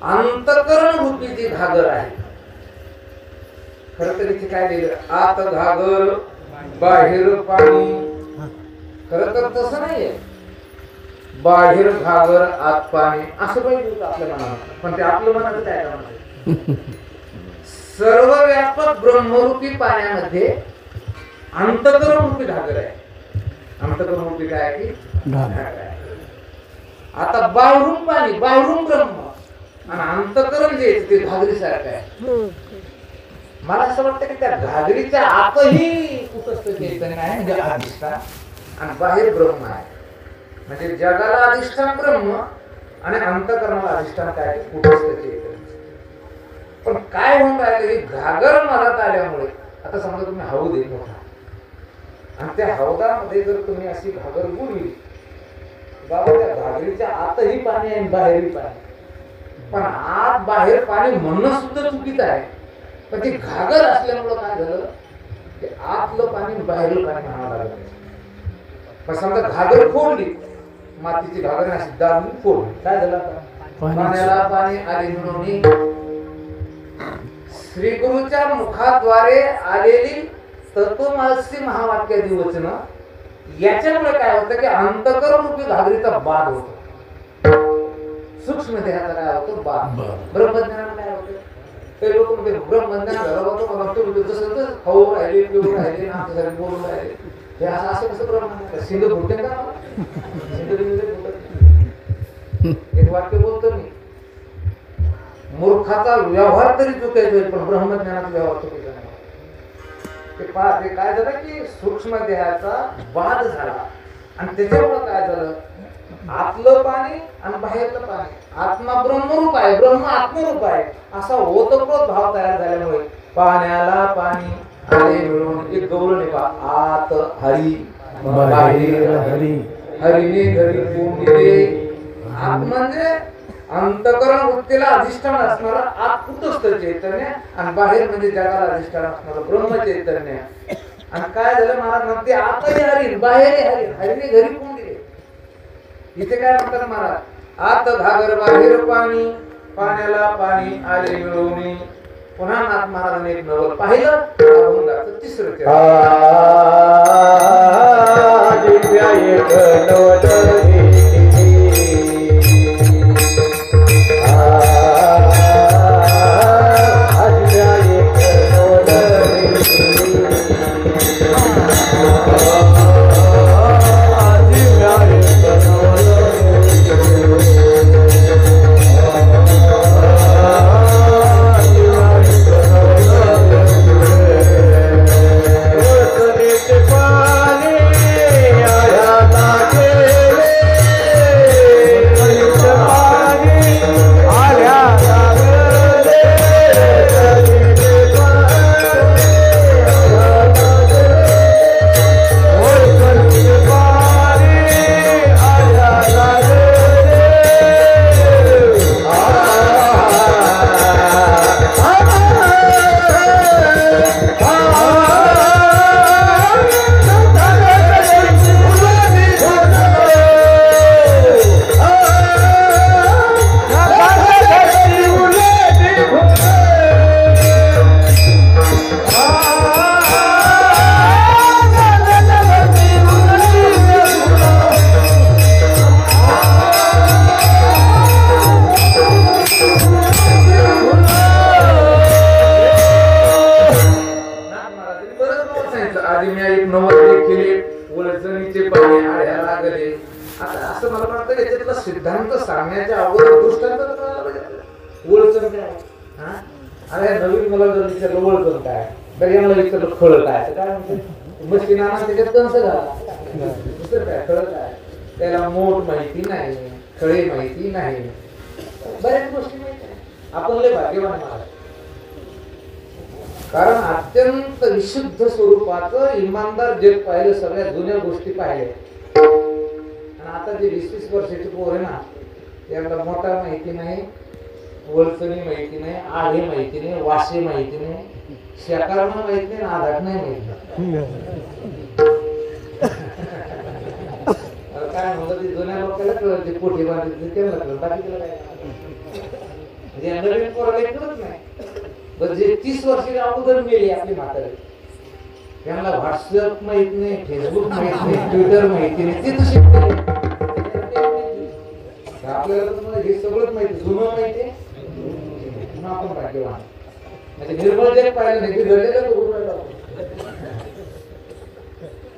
अंतकरण रूपी जी घागर आहे. खरं तर इथे काय लिहिलं? आत घागर बाहेर पाणी. खरं तर तसं नाहीये. बाहेर घागर आत पाणी असं पाहिजे होतं आपल्या मनात. पण ते आपलं मनाचं काय म्हणते? सर्व व्यापक ब्रह्मरूपी पाण्यामध्ये अंतकरण रूपी घागर आहे. अंतकरण रूपी काय आहे की घागर आहे. आता बाहेरून पाणी, बाहेरून ब्रह्म, आणि अंतकरण जे ते घागरी सारखं आहे. मला असं वाटतं की त्या घागरीच्या आतही कुठं चैतन्य आहे, म्हणजे अधिष्ठान. आणि बाहेर ब्रह्म आहे. म्हणजे जगाला अधिष्ठान ब्रह्म आणि अंतःकरणाला अधिष्ठान काय कुठंच त्याचे. पण काय होऊन राहिलं, ही घागर मधात आल्यामुळे आता समजा तुम्ही हौद आहे मोठा आणि त्या हौदामध्ये जर तुम्ही अशी घागर बुडली, बाबा त्या घागरीच्या आतही पाणी आहे बाहेरही पाणी, पण आत बाहेर पाणी म्हणणं सुद्धा चुकीचं आहे. पण ती घागर असल्यामुळं काय झालं की आतलं पाणी बाहेरलं पाणी म्हणावं लागलं. पण समजा घागर फोडली, मातीची घागर अशी दाबून फोडली, काय झालं पाण्याला पाणी आले म्हणून श्री गुरुच्या मुखाद्वारे आलेली तत्वमसी महावाक्याची वचन याच्यामुळे काय होतं की अंतःकरण रूपी घागरीचा बाद होतो, सूक्ष्म देहाचा काय होतो बाद. ब्रह्मज्ञानाला काय होतं, ते लोक म्हणजे ब्रह्मज्ञान झालं होतं, मला तो जसं खाऊ राहिले पिऊ राहिले आमच्यासाठी बोलून राहिले, हे असं असं कसं ब्रह्मज्ञान सिंधू फुटते का, सिंधू फुटत. एक वाक्य बोलतो मी, मूर्खाचा व्यवहार तरी चुकायचा होईल पण ब्रह्मज्ञानाचा व्यवहार चुकीचा नाही. ते काय झालं की सूक्ष्म देहाचा वाद झाला आणि त्याच्यामुळे काय झालं, आतलं पाणी आणि बाहेरलं पाणी, आत्मा ब्रह्मरूप आहे ब्रह्म आत्मरूप आहे असा ओतप्रोत भाव तयार झाल्यामुळे पाण्याला पाणी आले मिळून एक गौरव निभा, आत हरी बाहेर हरी, हरीने घरी कोंडिले. आत म्हणजे अंतःकरण वृत्तीला अधिष्ठान असणारा आत कुटस्थ चैतन्य आणि बाहेर म्हणजे जगाला अधिष्ठान असणारं ब्रह्म चैतन्य. आणि काय झालं महाराज म्हणते, आतही हरी बाहेरही हरी, हरीने घरी कोण दिले. इथे काय म्हणतात महाराज, आत घागर बाहेर पाणी, पाण्याला पाणी आले मिळवणी. पुन्हा नाथ महाराजांनी एक नवल पाहिलं, तिसरं सिद्धांत सांगण्याच्या अगोदर दृष्टांत अरे नवीन मला जर विचारलं ओळखण काय, तर याला विचारलं खळ काय, काय म्हणते मशीन आणा त्याच्यात कंस घाला, दुसरं काय खळ काय, त्याला मोठ माहिती नाही, खळे माहिती नाही, बऱ्याच गोष्टी माहिती नाही. आपण लय भाग्यवान महाराज, कारण अत्यंत विशुद्ध स्वरूपाचं इमानदार जग पाहिलं, सगळ्या जुन्या गोष्टी पाहिल्या. आणि आता जे 20-20 वर्षाचे पोर आहे ना, त्यांना मोठा माहिती नाही, वळचणी माहिती नाही, आढे माहिती नाही, वासे माहिती नाही, शेकारणं माहिती नाही, आधाट नाही माहिती. काय म्हणलं ते जुन्या लोकांना कळत, ते पोटी बांधले त्यांना कळत, बाकी त्याला काय म्हणजे नवीन पोराला कळत नाही. जे 30 वर्षाचे अगोदर मेले आपली म्हातारे, त्यांना व्हॉट्सअप माहित नाही, फेसबुक माहित नाही, ट्विटर माहिती नाही, ते तसे आपल्याला तुम्हाला हे सगळंच माहिती, जुनं माहिती आहे. आपण भाग्यवान म्हणजे निर्मळ जग पाहिलं नाही, घडलेलं बघून राहिलो.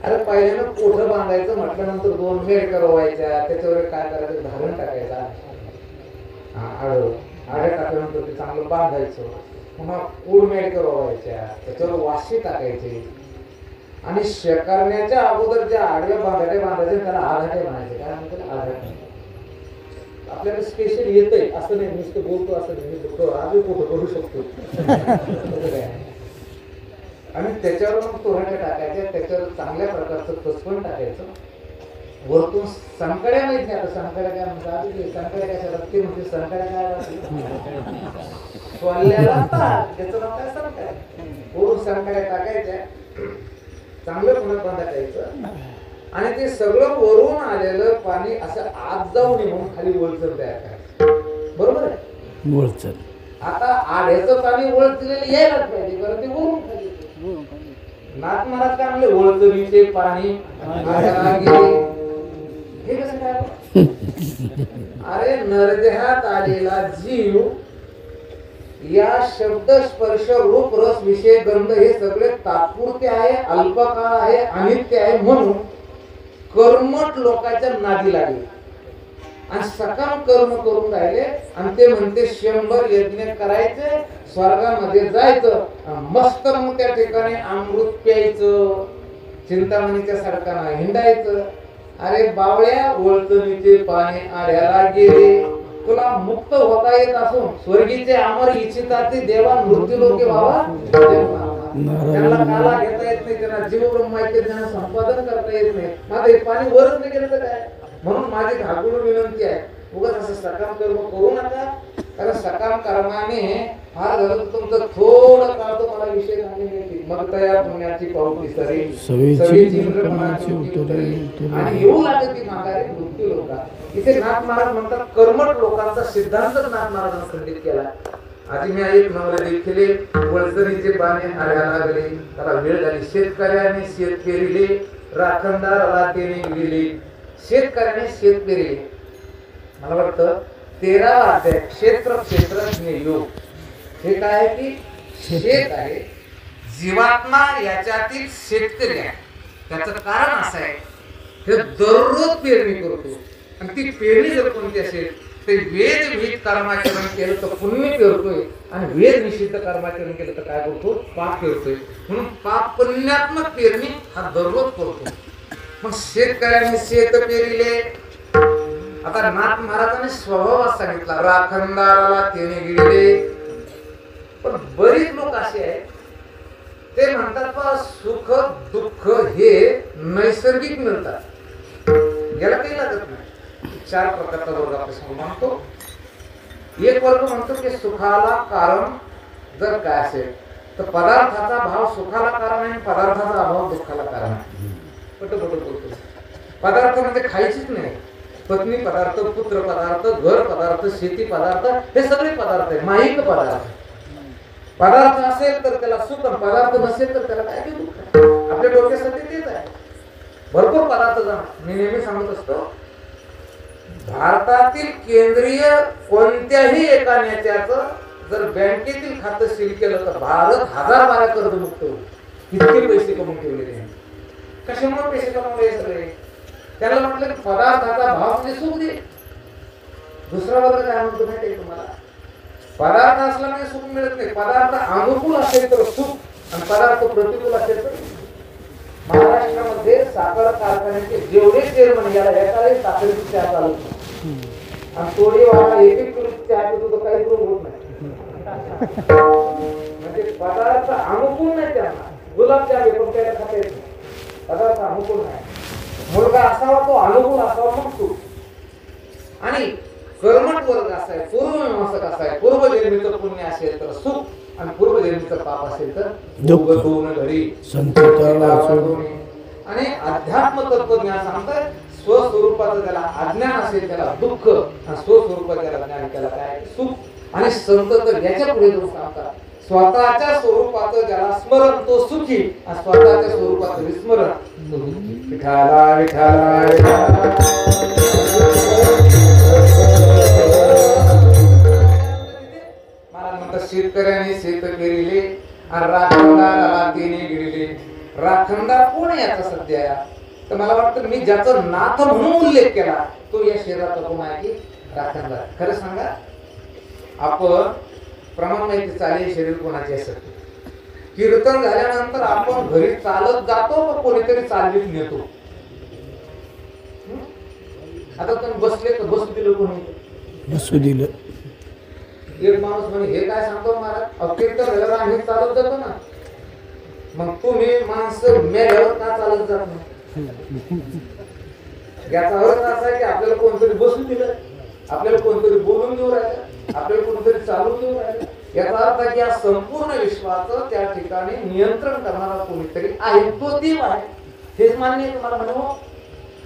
अरे पहिल्यानं कोठं बांधायचं म्हटल्यानंतर 2 मेड करवायच्या, त्याच्यावर काय करायचं, धारण टाकायचा, आडे टाकल्यानंतर ते चांगलं बांधायचं, पुन्हा मेड करवायच्या, त्याच्यावर वाशी टाकायचे, आणि शेकारण्याच्या अगोदर ज्या आडव्या बांधाटे बांधायचे त्याला आधाटे म्हणायचे. काय म्हणतात? आधाटे. आपल्याला स्पेशल येतंय असं नाही, नुसतं बोलतो असं नाही, बोलतो आम्ही कुठं करू शकतो. आणि त्याच्यावर मग तोरण्या टाकायच्या, त्याच्यावर चांगल्या प्रकारचं कसपण टाकायचं. वरतून संकड्या माहित नाही. आता संकड्या काय म्हणतात? संकड्या काय असतात ते म्हणजे संकड्या काय सोल्याला त्याचं नाव काय संकड्या. वरून संकड्या टाकायच्या, चांगलं पुन्हा बांधायचं आणि ते सगळं वरून आलेलं पाणी असं आत जाऊ नये म्हणून खाली वळचर तयार करायचं. बरोबर आहे? वळचर. आता आड्याचं पाणी वळचलेलं यायलाच पाहिजे, कारण ते वरून खाली. नाथ महाराज काय म्हणले? वळचरीचे पाणी आड्याला गेले. हे कसं काय? अरे नरदेहात आलेला जीव या शब्द स्पर्श रूप रस विषय गंध हे सगळे तात्पुरते आहे, अल्पकाळ आहे, अनित्य आहे म्हणून कर्मठ लोकांच्या नादी लागले आणि सकाम कर्म करून राहिले. आणि ते म्हणते 100 यज्ञ करायचे, स्वर्गामध्ये जायचं, मस्त मग त्या ठिकाणी अमृत प्यायचं, चिंतामणीच्या सडकांना हिंडायचं. अरे बावळ्या, वळचणीचे पाणी आड्याला गेले. तुला मुक्त होता येत असून स्वर्गीचे अमर इच्छिताचे देवा मृत्यू लोके व्हावा. त्यांना काला घेता येत नाही, त्यांना जीव ब्रह्माचे त्यांना संपादन करता येत नाही. माझं हे पाणी वरच नाही गेलं तर काय? म्हणून माझी घागुळ विनंती आहे, उगाच असं सकाम कर्म करू नका. कारण सकाम कर्माने फार झालं तुमचं थोडं काळ तुम्हाला विषय चांगले मिळतील. मग तया पुण्याची पावती सरी सवेची इंद्रपणाची उत्तरे आणि येऊ लागते ती माघारी मृत्यू लोका. इथे नाथ महाराज म्हणतात कर्मठ लोकांचा सिद्धांत नाथ महाराजांनी खंडित केला. आधी मी एक नवले देखील वळचणीचे पाणी आड्याला लागले, त्याला वेळ झाली. शेतकऱ्याने शेत पेरिले, राखणदार तेने गेले. शेतकऱ्याने शेत पेरिले. मला वाटतं 13वा अध्याय क्षेत्र योग. हे काय आहे की शेत आहे, जीवात्मा याच्यातील शेतकरी आहे. त्याचं कारण असं आहे, हे दररोज पेरणी करतो आणि ती पेरणी जर कोणती असेल ते वेद विहित कर्माचरण केलं तर पुण्य पेरतोय आणि वेद निषिद्ध कर्माचरण केलं तर काय करतो? पाप पेरतोय. म्हणून पाप पुण्यात्मक पेरणी हा दररोज करतो. मग शेतकऱ्यांनी शेत पेरिले. आता नाथ महाराजांनी स्वभाव सांगितला, राखणदाराला तेने गेले. पण बरीच लोक असे आहेत ते म्हणतात सुख दुःख हे नैसर्गिक मिळतात, याला काही लागत नाही. 4 प्रकारचा वर्ग आपण समोर मानतो. एक वर्ग म्हणतो की सुखाला कारण जर काय असेल तर पदार्थाचा भाव सुखाला कारण आहे, पदार्थाचा अभाव दुःखाला कारण आहे. बोलतो पदार्थ म्हणजे खायचीच नाही. पत्नी पदार्थ, पुत्र पदार्थ, घर पदार्थ, शेती पदार्थ हे सगळे पदार्थ आहे, माहिक पदार्थ. पदार्थ असेल तर त्याला सुख, पदार्थ नसेल तर त्याला काय दुःख. आपल्या डोक्यासाठी तेच आहे. भरपूर पदार्थ जाणार. मी नेहमी सांगत असतो, भारतातील केंद्रीय कोणत्याही एका नेत्याचं जर बँकेतील खातं सील केलं तर भारत 1000 कर्जमुक्त होईल. इतके पैसे कमवून ठेवले त्यांनी. कशामुळे पैसे कमवले सगळे? त्याला म्हटलं की पदार्थाचा भाव म्हणजे सुख दे. दुसरा वर्ग काय म्हणतो माहिती आहे तुम्हाला? पदार्थ असला म्हणजे सुख मिळत नाही. पदार्थ अनुकूल असेल तर सुख आणि पदार्थ प्रतिकूल असेल तर. महाराष्ट्रामध्ये साखर कारखान्याचे जेवढे चेअरमन याला एकाही साखरेची चहा चालत नाही आणि तोडी वाला एक चहा पितो तर काही करून होत नाही. म्हणजे पदार्थ अनुकूल नाही त्यांना. गुलाबजाम पण त्याला खाता येत नाही. पदार्थ अनुकूल नाही. मुलगा असावा तो अनुकूल असावा मग सुख. आणि कर्मठ वर्ग असा आहे, पूर्वमीमांसक असा आहे, पूर्वजन्मीचं पुण्य असेल तर सुख आणि पूर्वजन्मीचं पाप असेल तर दुःख. दोन घरी आणि अध्यात्म तत्वज्ञान सांगतात स्वस्वरूपाचं त्याला अज्ञान असेल त्याला दुःख आणि स्वस्वरूपात त्याला ज्ञान त्याला काय सुख. आणि संत तर याच्या पुढे जाऊन सांगतात स्वतःच्या स्वरूपाचं ज्याला स्मरण तो सुखी आणि स्वतःच्या स्वरूपाचं विस्मरण तो दुःखी. विठाला विठाला मला म्हणतात शेतकऱ्याने शेत पेरिले आणि राखणदाराला तेने गिरिले. राखणदार कोण आहे याचा सध्या? तर मला वाटतं मी ज्याचं नाथ म्हणून उल्लेख केला तो या शरीराचा कोण आहे की राखणदार. खरं सांगा, आपण प्रमाण माहिती चालेल शरीर कोणाचे असत कीर्तन झाल्यानंतर आपण घरी चालत जातो का कोणीतरी चालवीत नेतो? आता तुम्ही बसले तर बसू दिलं कोणी? बसू दिलं. एक माणूस म्हणे हे काय सांगतो महाराज, अहो कीर्तन झाल्यावर आम्ही चालत जातो ना. मग तुम्ही माणसं मेल्यावर का चालत जात नाही? याचा अर्थ असा आहे की आपल्याला कोणतरी बसू दिलं, आपल्याला कोणतरी बोलून देऊ राहिलं, आपल्याला कोणतरी चालून देऊ राहिलं. याचा अर्थ आहे की या संपूर्ण विश्वाचं त्या ठिकाणी नियंत्रण करणारा कोणीतरी आहे, तो देव आहे. हेच मान्य आहे तुम्हाला म्हणू.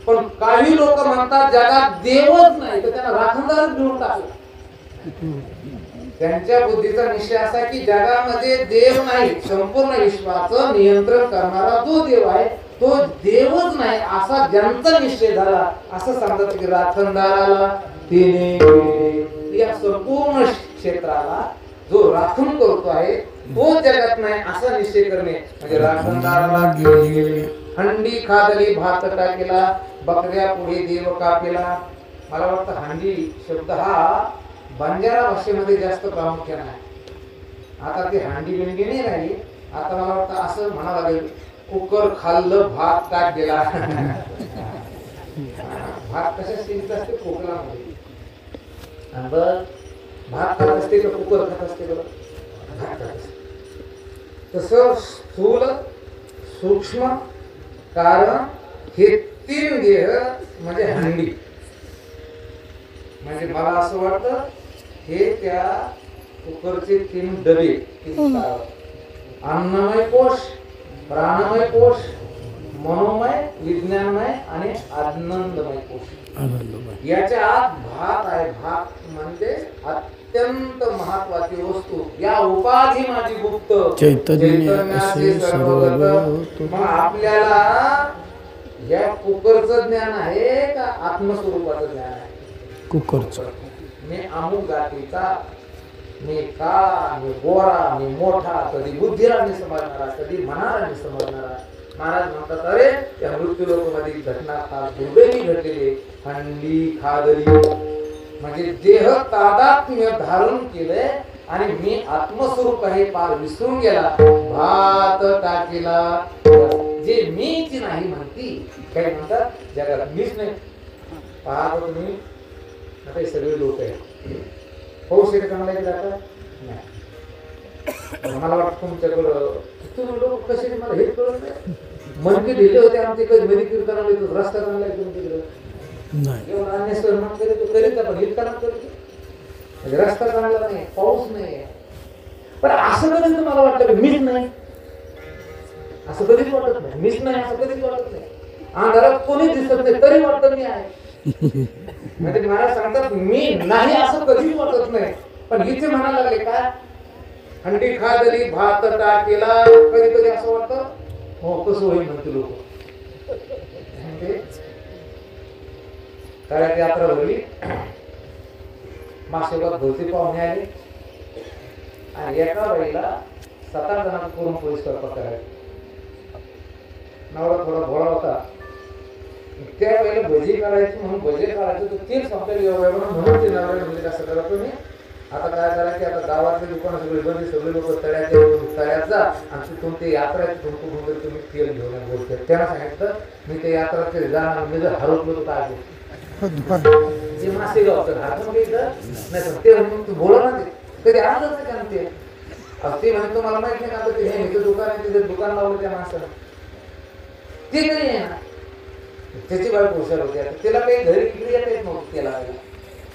पण काही लोक म्हणतात जगात देवच नाही, तर त्यांना राखणदारच घेऊन टाकला. त्यांच्या बुद्धीचा निश्चय असा की जगामध्ये देव नाही, संपूर्ण विश्वाचं नियंत्रण करणारा जो देव आहे तो देवच नाही असा ज्यांचा निश्चय झाला, असं सांगतात की राखणदाराला तिने या संपूर्ण क्षेत्राला जो राखण करतो आहे तो जगात नाही असा निश्चय करणे म्हणजे राखणदाराला गेले. हंडी खादली भात टाकेला, बकऱ्या पुढे देव कापेला. मला वाटतं हंडी शब्द हा बंजारा भाषेमध्ये जास्त प्रामुख्याने आहे. आता ती हंडी बिंडी नाही राहिली. आता मला वाटतं असं म्हणावं लागेल, कुकर खाल्लं भात टाक गेला. भात कशा स्थितीत असते? कुकरामध्ये. भात खात असते का कुकर खात असते? भात खात असते. तसं स्थूल सूक्ष्म कारण हे तीन देह म्हणजे हंडी. म्हणजे मला असं वाटतं हे त्या कुकरचे तीन डबे, अन्नमय कोश, प्राणमय कोश, मनोमय, विज्ञानमय आणि आनंदमय कोश. याच्या आत भात आहे. भात म्हणजे अत्यंत महत्वाची वस्तू. या उपाधी माझी गुप्त चैतन्याचे सर्वगत. मग आपल्याला या कुकरचं ज्ञान आहे का आत्मस्वरूपाचं ज्ञान आहे? कुकरचं. मी अमुक जातीचा, मी काळा, मी गोरा, मी मोठा, कधी बुद्धीला मी समजणारा, कधी मनाला मी समजणारा. महाराज म्हणतात अरे त्या मृत्यू लोकांमध्ये घटना फार दुर्दैवी घडलेली. हंडी खादली म्हणजे देह तादात्म्य धारण केलंय आणि मी आत्मस्वरूप आहे पार विसरून गेला. भात टाकेला जे मीच नाही म्हणती. काय म्हणतात जगात मीच नाही. पाहत तुम्ही आता हे सगळे लोक आहेत. पाऊस येते का मला जातात नाही. मला वाटतं तुमच्याकडं तुम्ही लोक कसे मला हेच कळत नाही. मनके दिले होते आमचे कधी मध्ये कीर्तनाला येतो, रस्ता चांगला आहे तुमच्याकडे एवढा अन्य सर्व करीत आपण हेच काम करतो. रस्ता चांगला नाही, पाऊस नाही. पण असं कधी मला वाटतं मीच नाही, असं कधीच वाटत नाही. मीच नाही असं कधीच वाटत नाही. अंधारात कोणी दिसत नाही तरी वाटतं मी आहे. म्हणजे महाराज सांगतात मी नाही असं कधीच वाटत नाही. पण इथे म्हणायला लागले का हंडी खादली भात टाकेला, कधी कधी असं वाटतं हो कसं होईल म्हणते लोक. काळ्यात यात्रा भरली, मासेगावात भरती पाहुणे आले आणि एका बाईला 7-8 जणांना करून पोलीस स्वयंपाक करायला. नवरा थोडा भोळा होता. त्या बाईला भजी करायची म्हणून भजी करायचं तर तेच आपल्याला एवढं म्हणून ते नवऱ्याला म्हणजे असं करा तुम्ही आता काय करा की आता गावातले दुकान सगळे बंद, सगळे लोक तळ्यात जा आणि तिथून ते यात्रा तुमचं तुम्ही तेल घेऊन बोलते. त्यांना सांगितलं मी ते यात्रा ते जाणार मी जर हरवलो तर काय जे मासे गावचं हरवून घ्यायचं नाही ते म्हणून तू बोला ना ते कधी आलंच नाही त्यांना ते म्हणतो मला माहित नाही का ते हे दुकान आहे तिथे दुकान लावलं त्या माणसाला ते काही आहे ना. त्याची बायको हुशार होती. तिला काही घरी इकडे येता येत नव्हतं त्याला.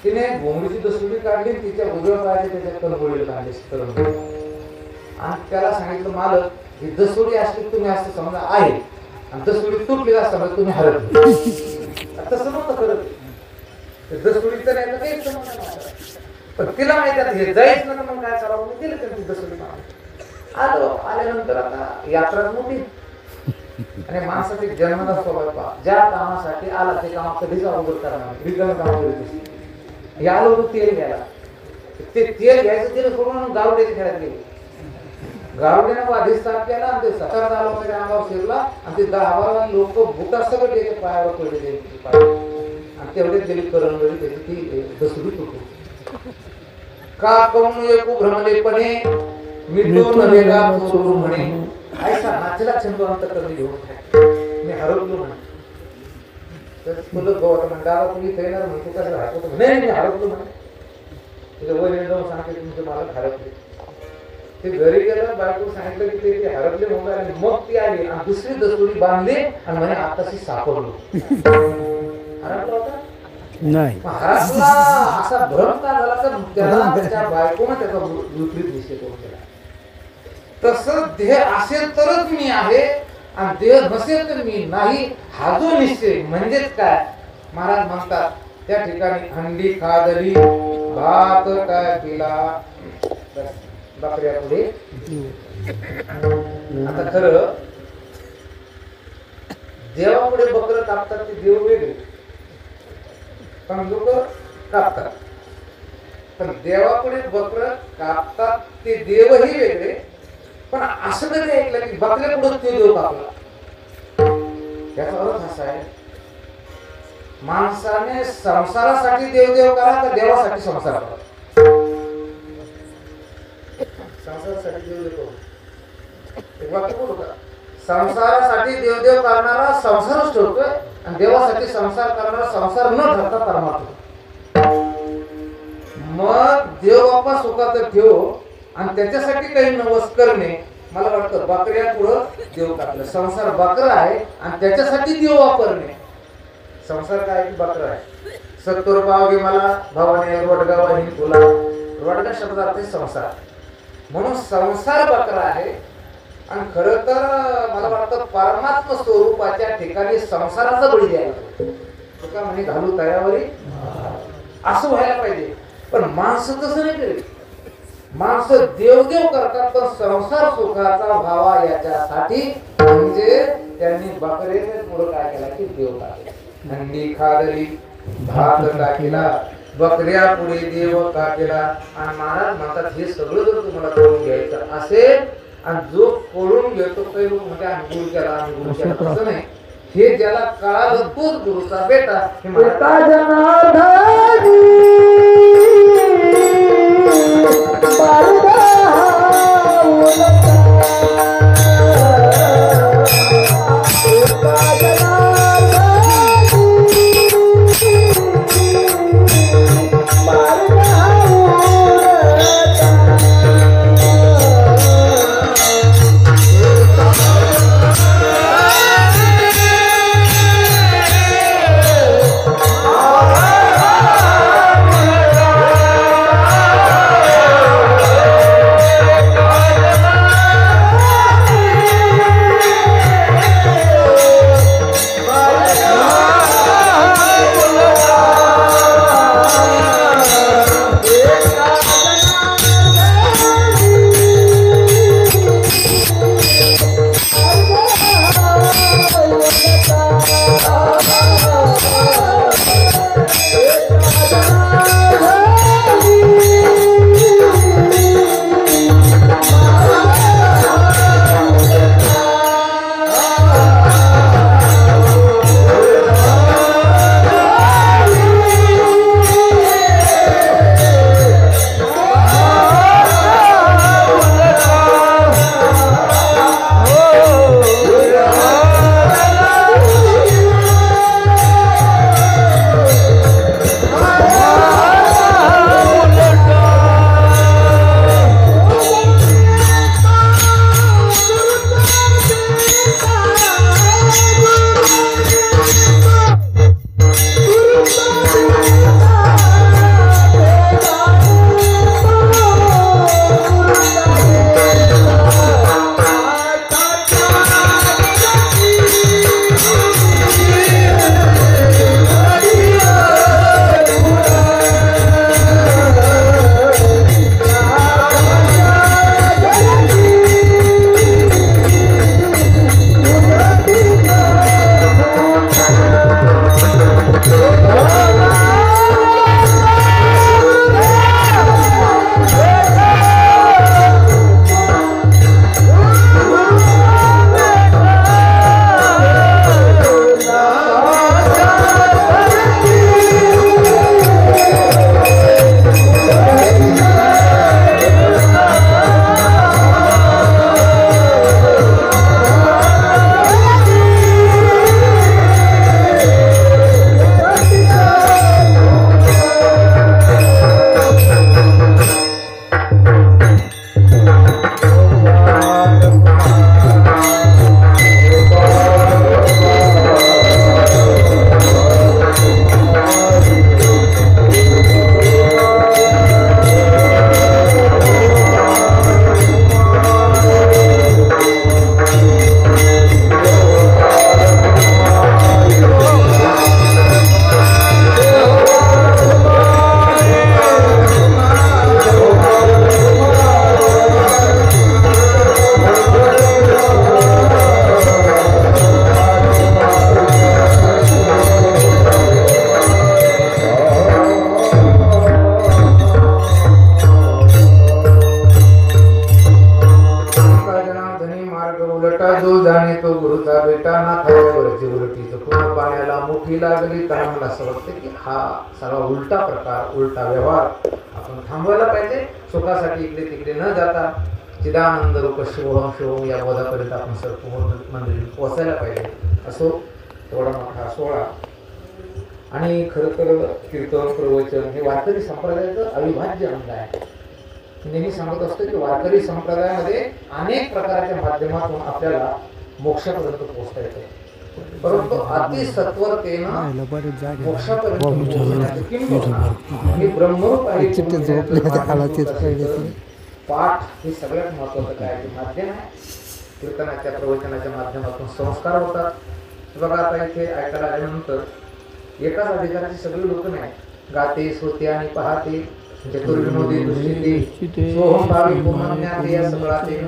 तिने घोंगडीची दसुडी काढली, तिच्या उजव्या पायाचे त्याच्या कणगोळीला काढले आणि त्याला सांगितलं मालक ही दसुडी असली तुम्ही असं समजा आहे आणि दसुडी तुटली असं तुम्ही हरत तसं नव्हतं करत. दसुडी तर नाही काही पण तिला माहिती आता हे जायच ना मग काय करावं मी दिलं त्यांची दसुडी. आलो आल्यानंतर आता यात्रा मोठी आणि माणसाचे जन्मदा स्वभाव ज्या कामासाठी आला ते काम कधीच अवघड करणार रिकाम काम करीत. यालो तेल घ्यायला ते तेल घ्यायचं तिने सोडून गावड्याच्या खेळात गेले. गावड्यानं आधीच ताप केला आणि ते 17 लोकांच्या अंगावर शिरला आणि ते 10-12 लोक बुटा सगळं त्याच्या पायावर पडले आणि तेवढेच गेली करंगळी त्याची ती दसुडी तुटली. का करून एक भ्रमलेपणे मी तो नवेगा चोरू म्हणे ऐसा नाचला छंदवंत कधी घेऊन मी हरवलो म्हणे. तर तुला गौतम गावा तुम्ही येणार म्हणतो कसं हरवतो नाही मी हरवलो म्हणे. तुझ्या वय जाऊन सांगते तुमचे मला हरवले. ते घरी गेलं बायको सांगितलं की ते हरवले म्हणून आणि मग ती आली आणि दुसरी दसुरी बांधली आणि म्हणे आताशी सापडलो. हरवला होता नाही. हरवला असा भ्रम का झाला तर त्याला त्याच्या बायकोनं त्याचा विपरीत निश्चय करून केला. तसं देह असेल तरच मी आहे आणि देह नसेल तर मी नाही हा जो निश्चय म्हणजेच काय महाराज म्हणतात त्या ठिकाणी हंडी खादली भात काय केला बकऱ्या पुढे. आता खरं देवापुढे बकरं कापतात ते देव वेगळे पण लोक कापतात. पण देवापुढे बकरं कापतात ते देवही वेगळे. पण असं कधी ऐकलं की बकऱ्या पुढे ते देव कापला. याचा अर्थ असा आहे माणसाने संसारासाठी देवदेव करा का देवासाठी संसार करा. संसारासाठी देवदेव करू एक वाक्य बोलू का. संसारासाठी देवदेव करणारा संसारच ठेवतोय आणि देवासाठी संसार करणारा संसार न ठरता परमात्मा. मग देव बाप्पा सुखाचं ठेव आणि त्याच्यासाठी काही नवस करणे. मला वाटतं बकऱ्या पुढं देव कापलं. संसार बकरा आहे आणि त्याच्यासाठी देव वापरणे. संसार काय की बकरा आहे. 70 पाव घे मला भावाने रोडगा वाहिनी तुला. रोडगा शब्दार्थ संसार म्हणून संसार बकरा आहे. आणि खरं तर मला वाटतं परमात्मा स्वरूपाच्या ठिकाणी संसाराचा बळी द्यायला तुका म्हणे घालू तयावरी असं व्हायला पाहिजे. पण माणसं तसं नाही करेल. माणसं देवदेव करतात पण संसार सुखाचा व्हावा याच्यासाठी म्हणजे त्यांनी बकरेने पुढे काय केला की देव टाकला. हंडी खादली भात टाकला बकऱ्या पुढे देव टाकला. आणि महाराज म्हणतात हे सगळं जर तुम्हाला करून घ्यायचं असेल आणि जो करून घेतो काही लोक म्हणजे आम्ही गुरु केला असं नाही. हे ज्याला कळालं तोच गुरुचा बेटा. उलटीचं पूर्ण पाण्याला मोठी लागली. तर मला असं वाटतं की हा सगळा उलटा प्रकार, उलटा व्यवहार आपण थांबवायला पाहिजे. सुखासाठी इकडे तिकडे न जाता चिदानंद रूप शिवोहम शिवोम या बोधापर्यंत आपण सर्व मंदिर पोचायला पाहिजे. असो एवढा मोठा सोहळा. आणि खरं तर कीर्तन प्रवचन हे वारकरी संप्रदायाचं अविभाज्य अंग आहे. नेहमी सांगत असतो की वारकरी संप्रदायामध्ये अनेक प्रकारच्या माध्यमातून आपल्याला मोक्षापर्यंत पोहोचता येतं. परंतु अतिसत्वरतेनं मोक्षापर्यंत पोहोचण्याचं किंवा हे ब्रह्मरूप आहे पाठ हे सगळ्यात महत्वाचं काय माध्यम आहे. कीर्तनाच्या प्रवचनाच्या माध्यमातून संस्कार होतात. बघा आता इथे ऐकायला आल्यानंतर एकाच अधिकाराचे सगळे लोक नाही, गाते श्रोते आणि पाहते चतुर्विनोदी दृष्टीते सोहम भावी पूर्णज्ञाते या सगळाचे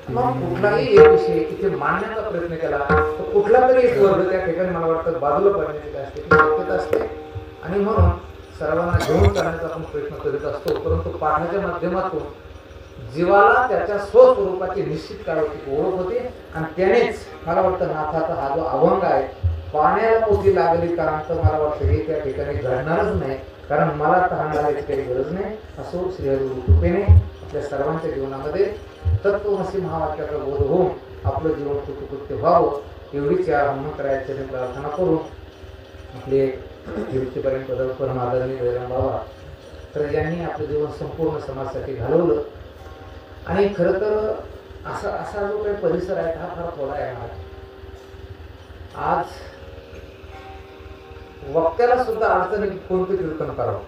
मग कुठलाही एक विषय इथे मांडण्याचा प्रयत्न केला तर कुठला तरी एक वर्ग त्या ठिकाणी मला वाटतं बाजूला पडण्याची असते ती शक्यता असते. आणि म्हणून सर्वांना घेऊन चालण्याचा आपण प्रयत्न करीत असतो. परंतु पाठाच्या माध्यमातून जीवाला त्याच्या स्वस्वरूपाची निश्चित काळाची ओळख होते. आणि त्यानेच मला वाटतं नाथाचा हा जो अभंग आहे पाण्याला मोठी लागली कारण तर मला वाटतं हे त्या ठिकाणी घडणारच नाही. कारण मला तहान लागायची काही गरज नाही. असो श्रीहरी कृपेने आपल्या सर्वांच्या जीवनामध्ये तत्वमसी महावाक्याचा बोध होऊन आपलं जीवन कृतकृत्य व्हावं एवढीच या हनुमंतरायाची प्रार्थना करून आपले निवृत्तीपर्यंत परम आदरणीय जयराम बाबा तर यांनी आपलं जीवन संपूर्ण समाजासाठी घालवलं. आणि खरं तर असा जो काही परिसर आहे हा फार थोडा आहे. आज वक्त्याला सुद्धा अडचणी कोणतं कीर्तन करावं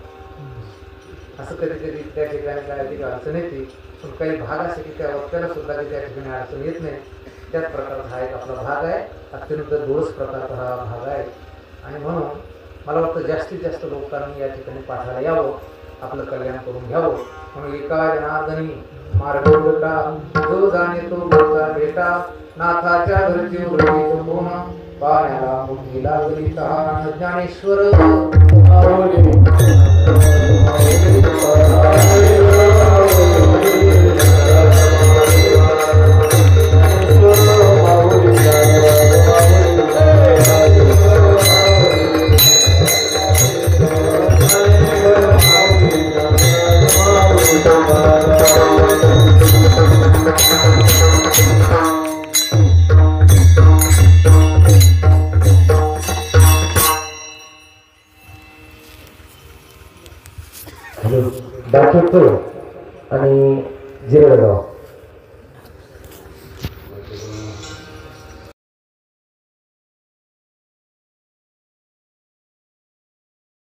असं कधी कधी त्या ठिकाणी काय अधिक अडचण येते. पण काही भाग असे की त्या वक्त्याला सुद्धा त्या ठिकाणी अडचण येत नाही. त्याच प्रकारचा हा एक आपला भाग आहे. अत्यंत दोष प्रकारचा हा भाग आहे. आणि म्हणून मला वाटतं जास्तीत जास्त लोकांनी या ठिकाणी पाठाला यावं, आपलं कल्याण करून घ्यावं. म्हणून एका जनार्दनी मार्ग जो जाणे तो गोचा भेटा नाथाच्या घरची वृत्तीचं कोण पाण्याला मुठी लागली तहान ज्ञानेश्वर दाखवतो आणि जिरगाव